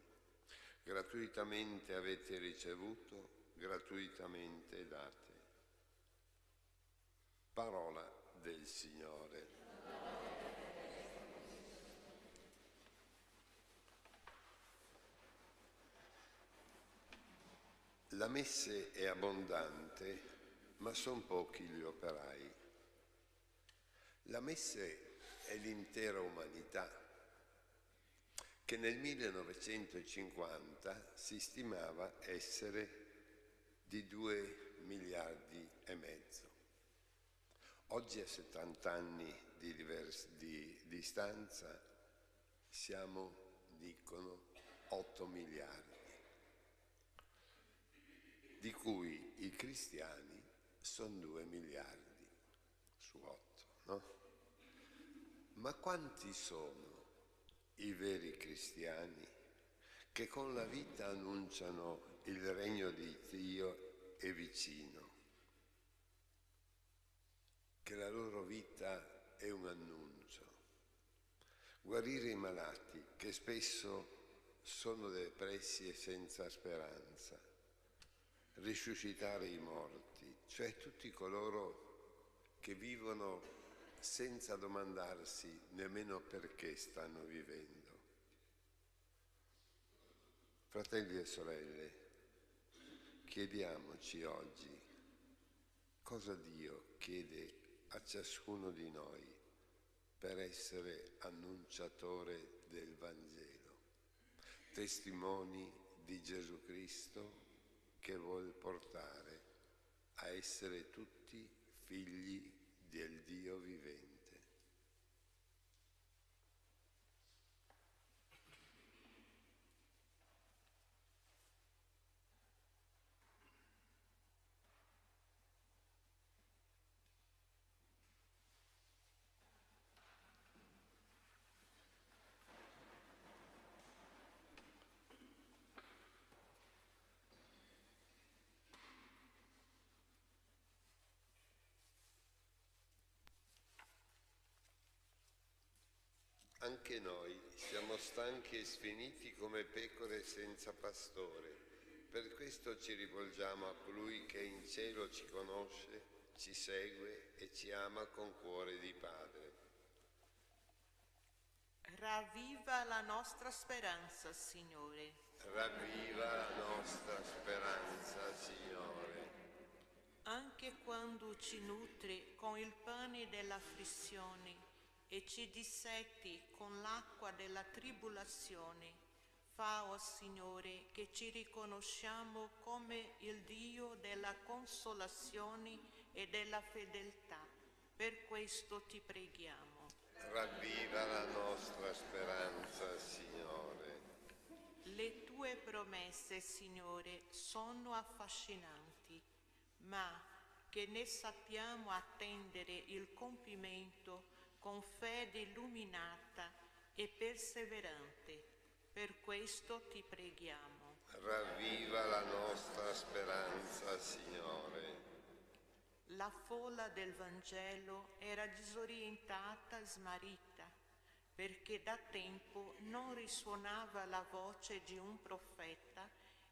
Gratuitamente avete ricevuto, gratuitamente date. Parola del Signore. La messe è abbondante, ma son pochi gli operai. La messe è l'intera umanità, che nel 1950 si stimava essere di 2 miliardi e mezzo. Oggi, a 70 anni di distanza, siamo, dicono, 8 miliardi, di cui i cristiani sono 2 miliardi su 8, no? Ma quanti sono i veri cristiani che con la vita annunciano il regno di Dio è vicino, che la loro vita è un annuncio? Guarire i malati, che spesso sono depressi e senza speranza, risuscitare i morti, cioè tutti coloro che vivono senza domandarsi nemmeno perché stanno vivendo. Fratelli e sorelle, chiediamoci oggi cosa Dio chiede a ciascuno di noi per essere annunciatore del Vangelo, testimoni di Gesù Cristo che vuol portare a essere tutti figli del Dio vivente. Anche noi siamo stanchi e sfiniti come pecore senza pastore. Per questo ci rivolgiamo a colui che in cielo ci conosce, ci segue e ci ama con cuore di Padre. Ravviva la nostra speranza, Signore. Ravviva la nostra speranza, Signore. Anche quando ci nutri con il pane dell'afflizione e ci dissetti con l'acqua della tribolazione, fa, o Signore, che ci riconosciamo come il Dio della consolazione e della fedeltà. Per questo ti preghiamo. Ravviva la nostra speranza, Signore. Le tue promesse, Signore, sono affascinanti, ma che ne sappiamo attendere il compimento con fede illuminata e perseverante. Per questo ti preghiamo. Ravviva la nostra speranza, Signore. La folla del Vangelo era disorientata e smarrita, perché da tempo non risuonava la voce di un profeta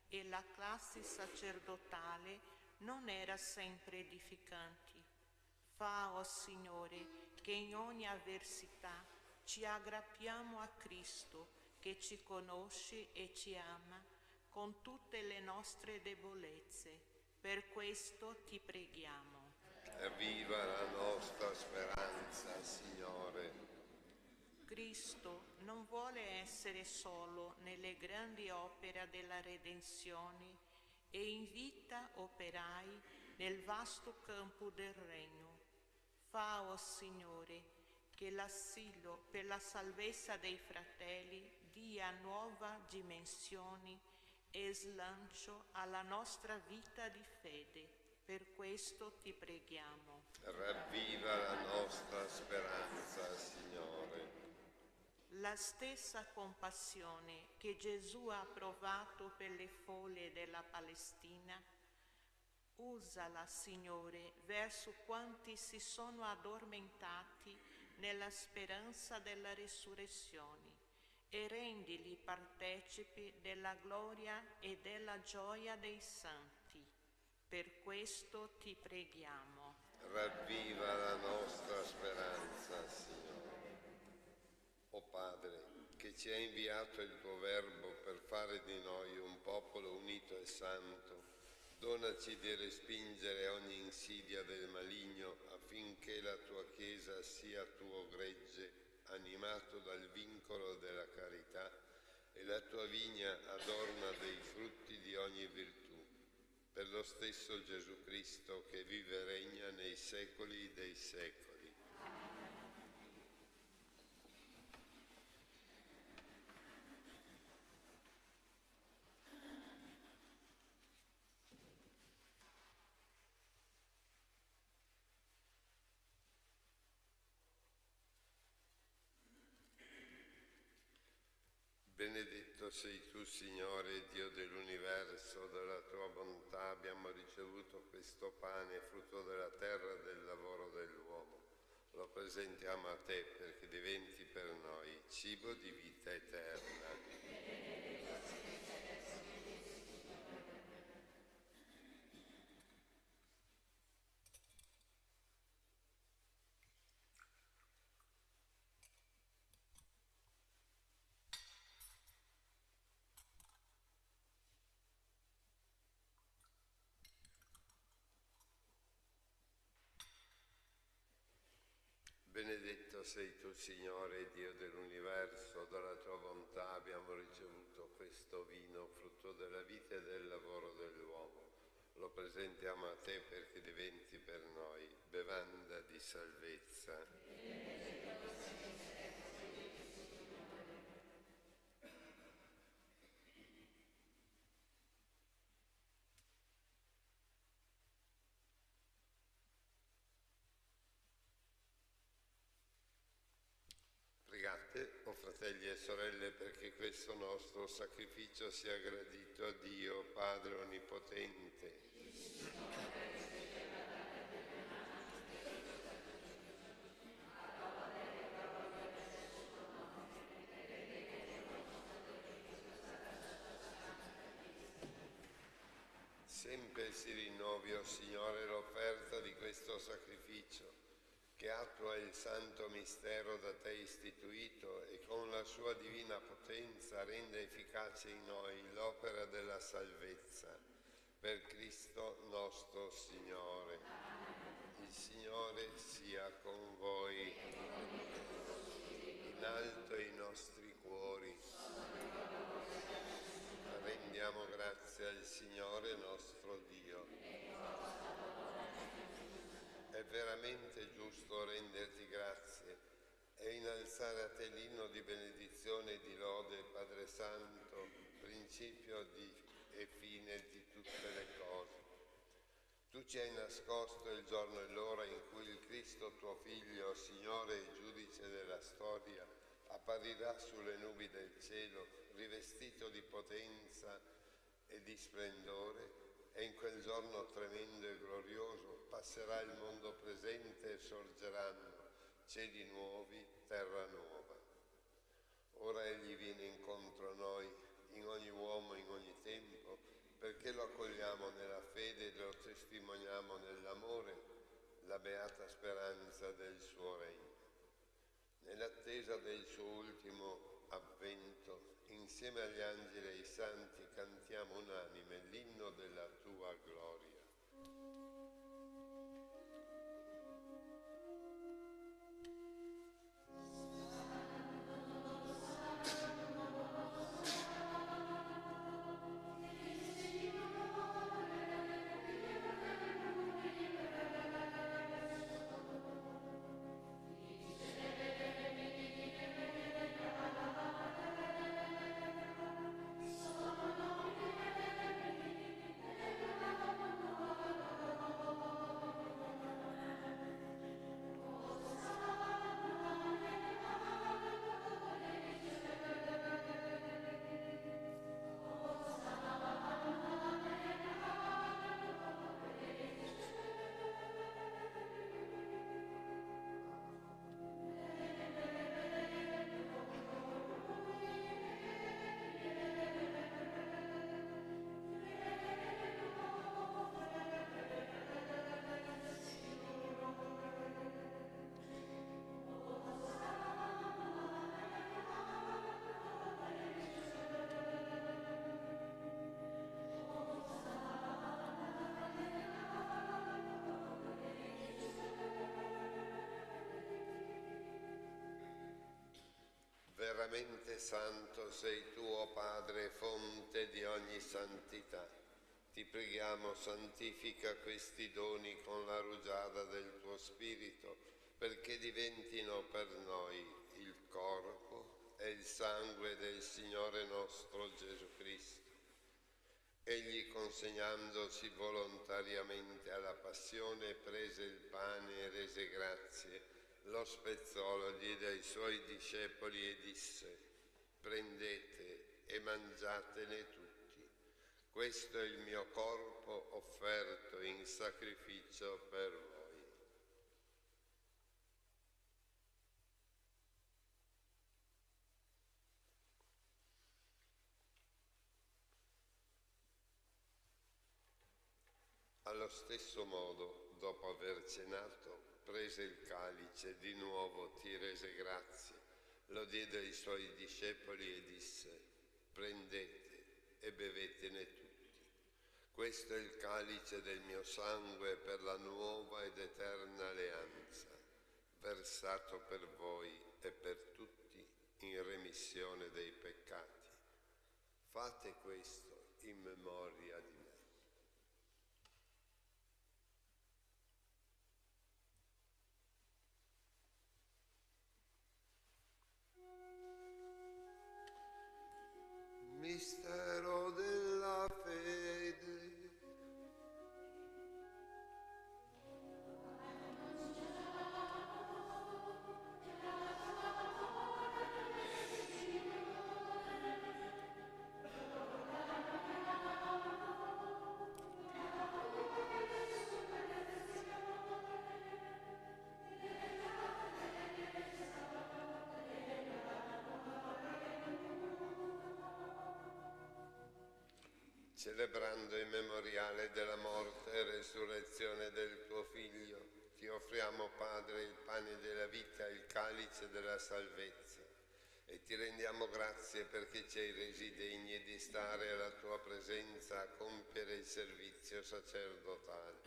e la classe sacerdotale non era sempre edificante. Fa, o Signore, che in ogni avversità ci aggrappiamo a Cristo, che ci conosce e ci ama con tutte le nostre debolezze. Per questo ti preghiamo. Viva la nostra speranza, Signore. Cristo non vuole essere solo nelle grandi opere della redenzione e invita operai nel vasto campo del regno. Fa, o Signore, che l'asilo per la salvezza dei fratelli dia nuova dimensioni e slancio alla nostra vita di fede. Per questo ti preghiamo. Ravviva la nostra speranza, Signore. La stessa compassione che Gesù ha provato per le folle della Palestina, usala, Signore, verso quanti si sono addormentati nella speranza della risurrezione e rendili partecipi della gloria e della gioia dei santi. Per questo ti preghiamo. Ravviva la nostra speranza, Signore. O Padre, che ci hai inviato il tuo Verbo per fare di noi un popolo unito e santo, donaci di respingere ogni insidia del maligno affinché la tua Chiesa sia tuo gregge, animato dal vincolo della carità, e la tua vigna adorna dei frutti di ogni virtù. Per lo stesso Gesù Cristo che vive e regna nei secoli dei secoli. Benedetto sei tu, Signore, Dio dell'universo, dalla tua bontà abbiamo ricevuto questo pane, frutto della terra e del lavoro dell'uomo. Lo presentiamo a te perché diventi per noi cibo di vita eterna. Benedetto sei tu, Signore, Dio dell'universo, dalla tua bontà abbiamo ricevuto questo vino, frutto della vita e del lavoro dell'uomo. Lo presentiamo a te perché diventi per noi bevanda di salvezza. Pregate, o fratelli e sorelle, perché questo nostro sacrificio sia gradito a Dio, Padre Onnipotente. Sempre si rinnovi, o Signore, l'offerta di questo sacrificio, che attua il santo mistero da te istituito e con la sua divina potenza rende efficace in noi l'opera della salvezza. Per Cristo nostro Signore. Il Signore sia con voi. In alto i nostri cuori. Rendiamo grazie al Signore nostro Dio. È veramente giusto renderti grazie e innalzare a te l'inno di benedizione e di lode, Padre Santo, principio e fine di tutte le cose. Tu ci hai nascosto il giorno e l'ora in cui il Cristo, tuo Figlio, Signore e Giudice della storia, apparirà sulle nubi del cielo, rivestito di potenza e di splendore, e in quel giorno tremendo e glorioso passerà il mondo presente e sorgeranno cieli nuovi, terra nuova. Ora Egli viene incontro a noi, in ogni uomo, in ogni tempo, perché lo accogliamo nella fede e lo testimoniamo nell'amore, la beata speranza del suo regno. Nell'attesa del suo ultimo avvento, insieme agli angeli e ai santi cantiamo unanime l'inno della tua gloria. Amen. Veramente santo sei tu, o Padre, fonte di ogni santità. Ti preghiamo, santifica questi doni con la rugiada del tuo Spirito, perché diventino per noi il corpo e il sangue del Signore nostro Gesù Cristo. Egli, consegnandosi volontariamente alla passione, prese il pane e rese grazie, lo spezzò, lo diede ai suoi discepoli e disse: prendete e mangiatene tutti. Questo è il mio corpo offerto in sacrificio per voi. Allo stesso modo, dopo aver cenato, prese il calice, di nuovo ti rese grazie, lo diede ai suoi discepoli e disse: prendete e bevetene tutti. Questo è il calice del mio sangue per la nuova ed eterna alleanza, versato per voi e per tutti in remissione dei peccati. Fate questo in memoria di me. Mistero della fede. Celebrando il memoriale della morte e resurrezione del tuo Figlio, ti offriamo, Padre, il pane della vita e il calice della salvezza, e ti rendiamo grazie perché ci hai resi degni di stare alla tua presenza a compiere il servizio sacerdotale.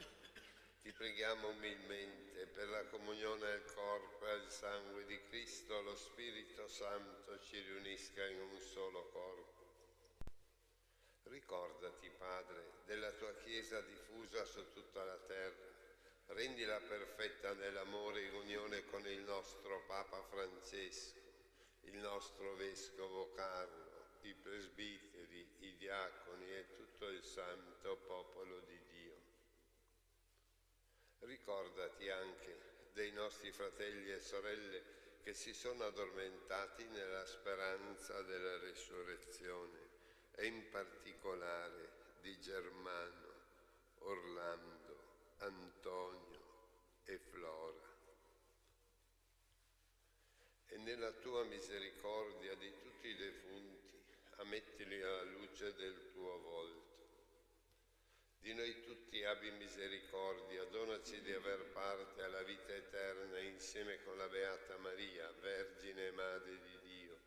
Ti preghiamo umilmente per la comunione al corpo e al sangue di Cristo, lo Spirito Santo ci riunisca in un solo corpo. Ricordati, Padre, della tua Chiesa diffusa su tutta la terra. Rendila perfetta nell'amore in unione con il nostro Papa Francesco, il nostro Vescovo Carlo, i presbiteri, i diaconi e tutto il santo popolo di Dio. Ricordati anche dei nostri fratelli e sorelle che si sono addormentati nella speranza della risurrezione, e in particolare di Germano, Orlando, Antonio e Flora. E nella tua misericordia di tutti i defunti, ammettili alla luce del tuo volto. Di noi tutti abbi misericordia, donaci di aver parte alla vita eterna insieme con la Beata Maria, Vergine e Madre di Dio,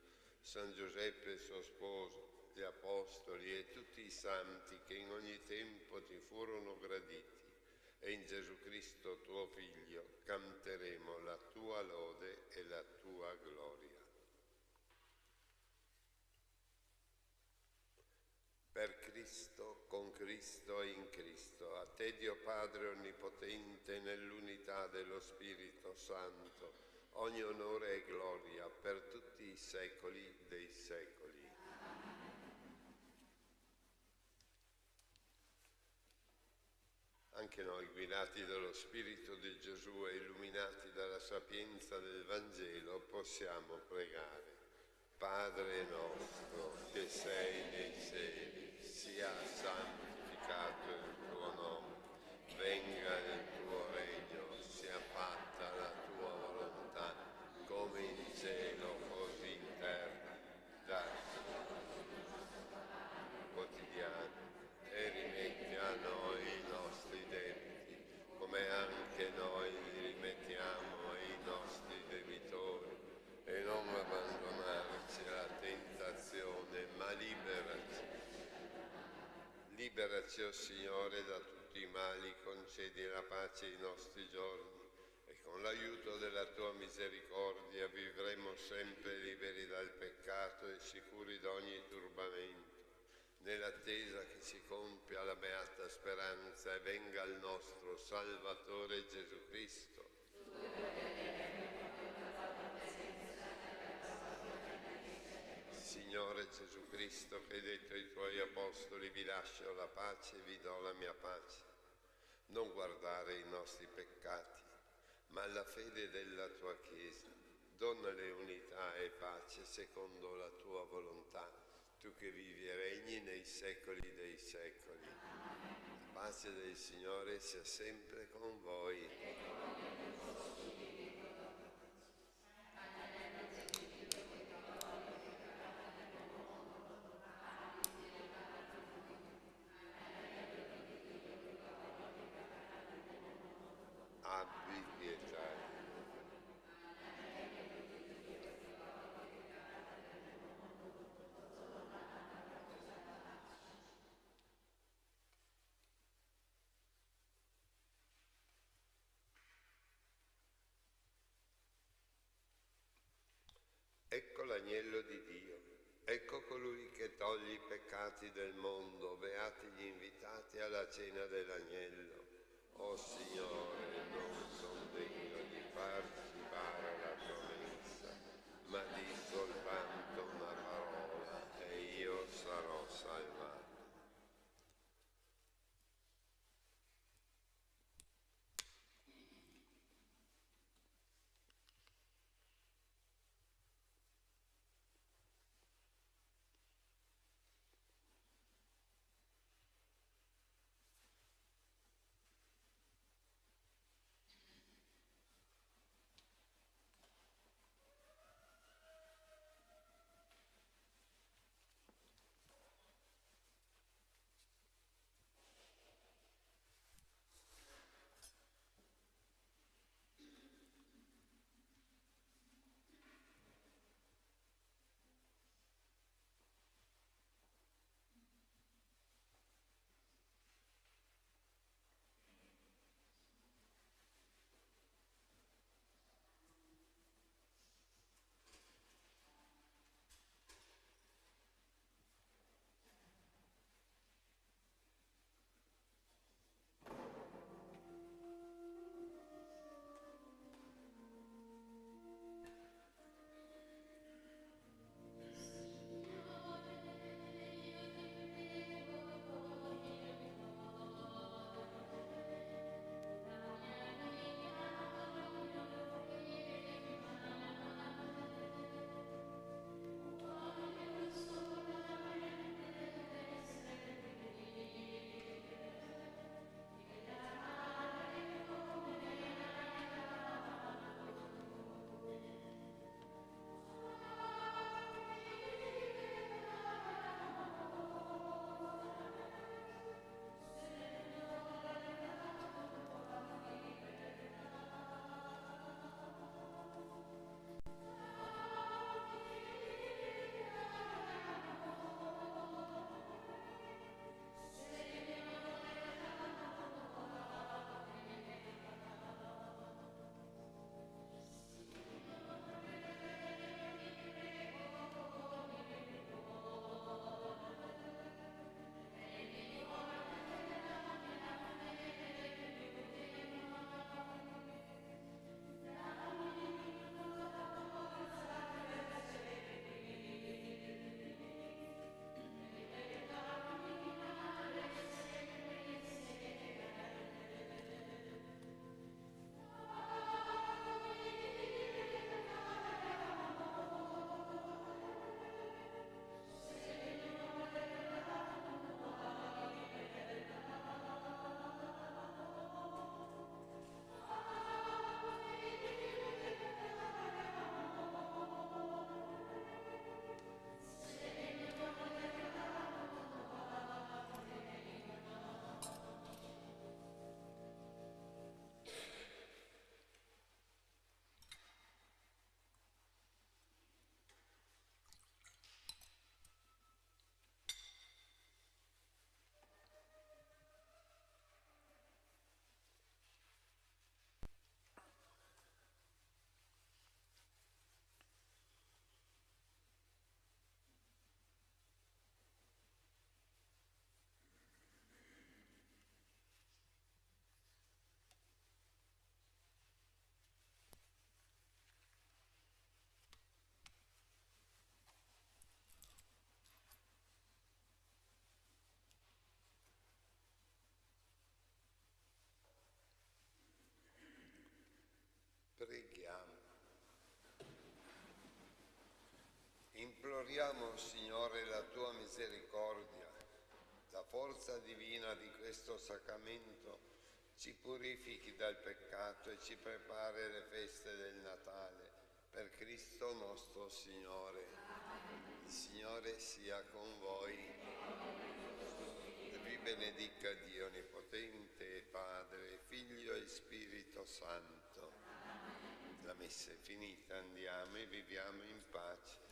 San Giuseppe suo sposo, gli Apostoli e tutti i santi che in ogni tempo ti furono graditi, e in Gesù Cristo tuo Figlio canteremo la tua lode e la tua gloria. Per Cristo, con Cristo e in Cristo, a te Dio Padre Onnipotente, nell'unità dello Spirito Santo, ogni onore e gloria per tutti i secoli dei secoli. Anche noi, guidati dallo Spirito di Gesù e illuminati dalla sapienza del Vangelo, possiamo pregare. Padre nostro che sei nei cieli, sia santificato il tuo nome, venga il tuo regno, sia fatta la tua volontà, come in cielo così in terra. Dacci quotidiano e rimetti a noi i nostri debiti, come anche noi li rimettiamo ai nostri debitori, e non abbandonarci alla tentazione, ma liberaci. Liberaci, o Signore, da tutti i mali, concedi la pace ai nostri giorni, e Con l'aiuto della tua misericordia vivremo sempre liberi dal peccato e sicuri da ogni turbamento, nell'attesa che si compia la beata speranza e venga il nostro Salvatore Gesù Cristo. Signore Gesù Cristo, che hai detto ai tuoi apostoli: vi lascio la pace e vi do la mia pace. Non guardare i nostri peccati, ma alla fede della tua Chiesa. Donnale unità e pace secondo la tua volontà, tu che vivi e regni nei secoli dei secoli. La pace del Signore sia sempre con voi. Abbi pietà. Ecco l'agnello di Dio, ecco colui che toglie i peccati del mondo, beati gli invitati alla cena dell'agnello. O Signore, non sono degno di partecipare alla tua mensa, ma di soltanto una parola e io sarò salvato. Imploriamo, Signore, la tua misericordia. La forza divina di questo sacramento ci purifichi dal peccato e ci prepari alle feste del Natale. Per Cristo nostro Signore. Il Signore sia con voi. E vi benedica Dio Onnipotente, Padre, Figlio e Spirito Santo. La messa è finita, andiamo e viviamo in pace.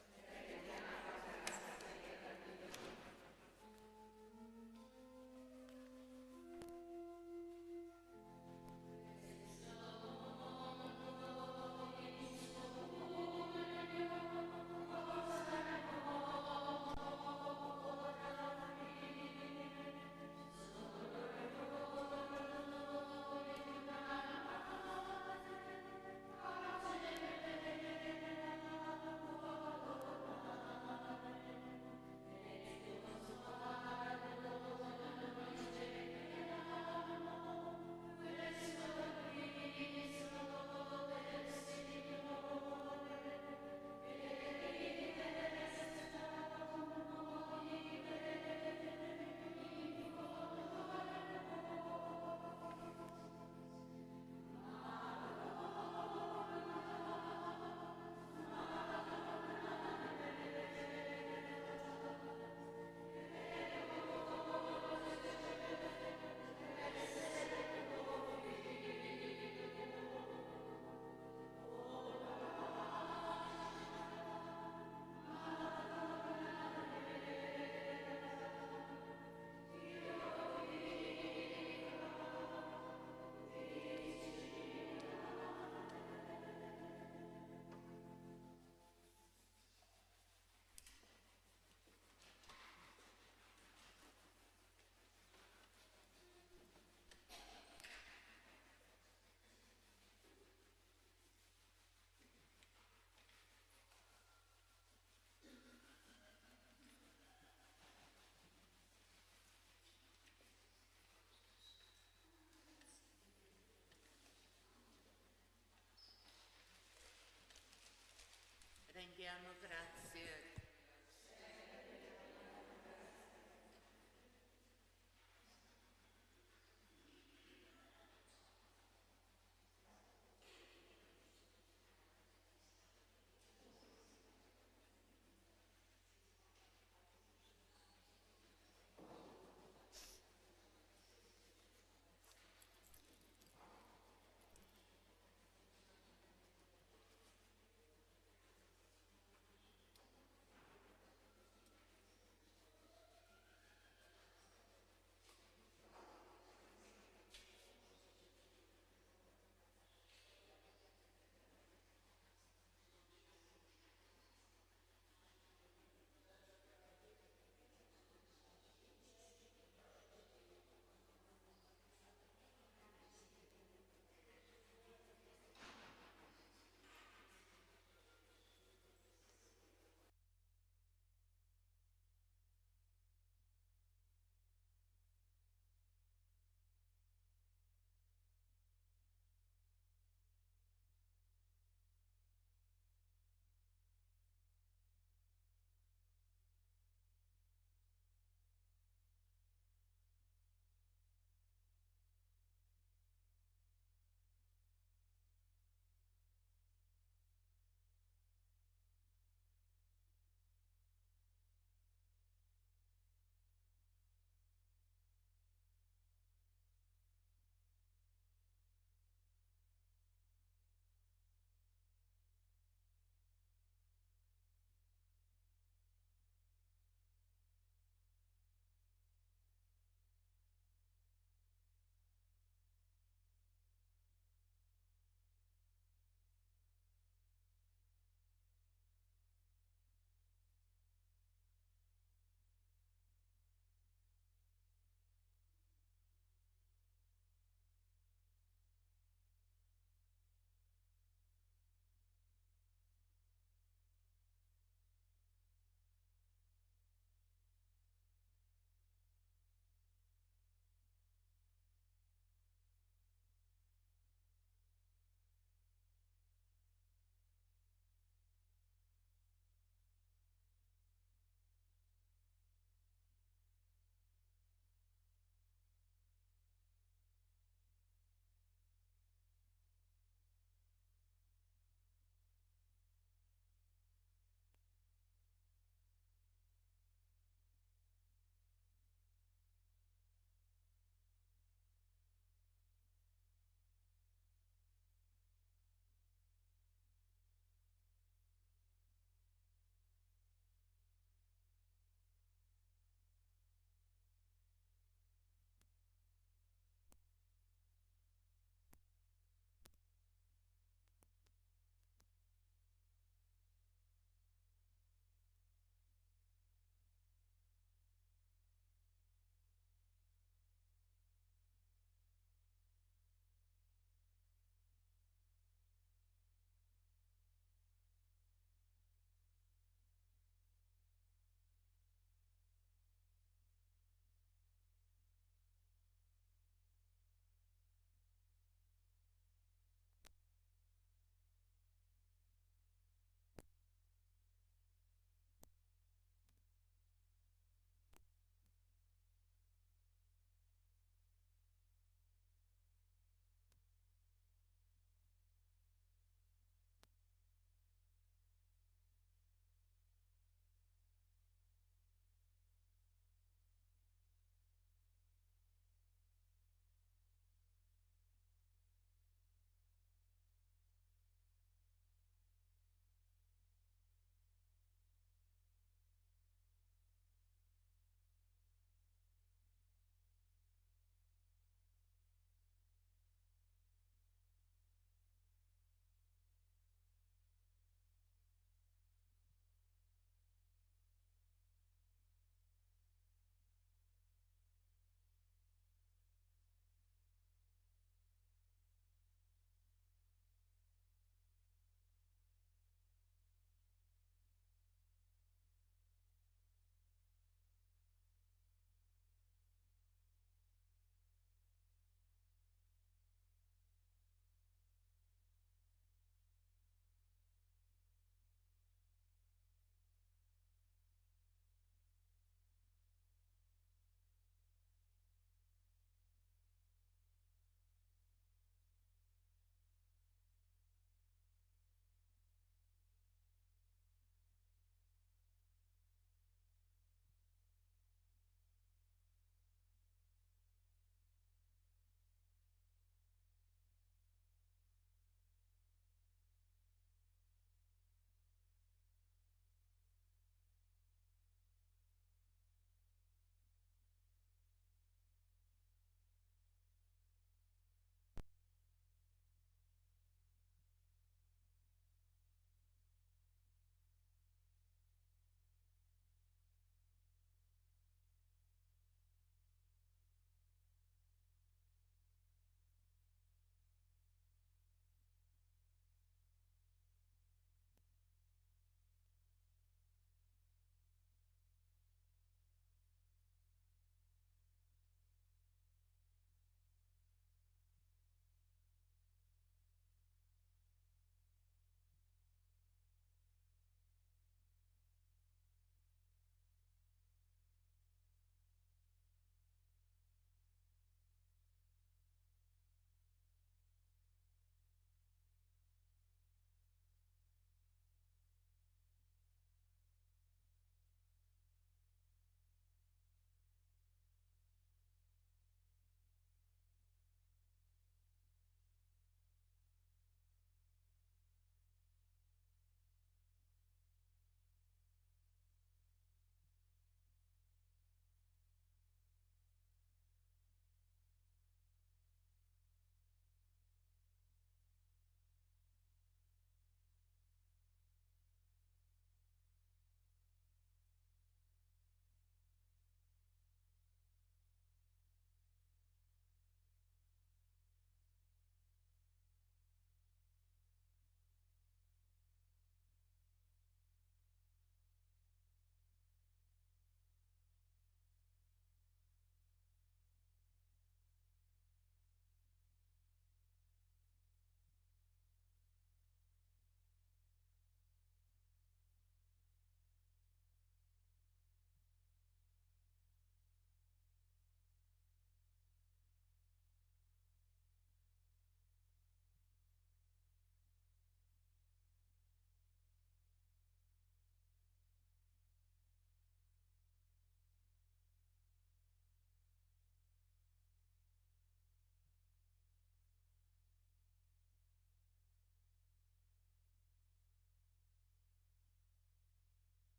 Rendiamo grazie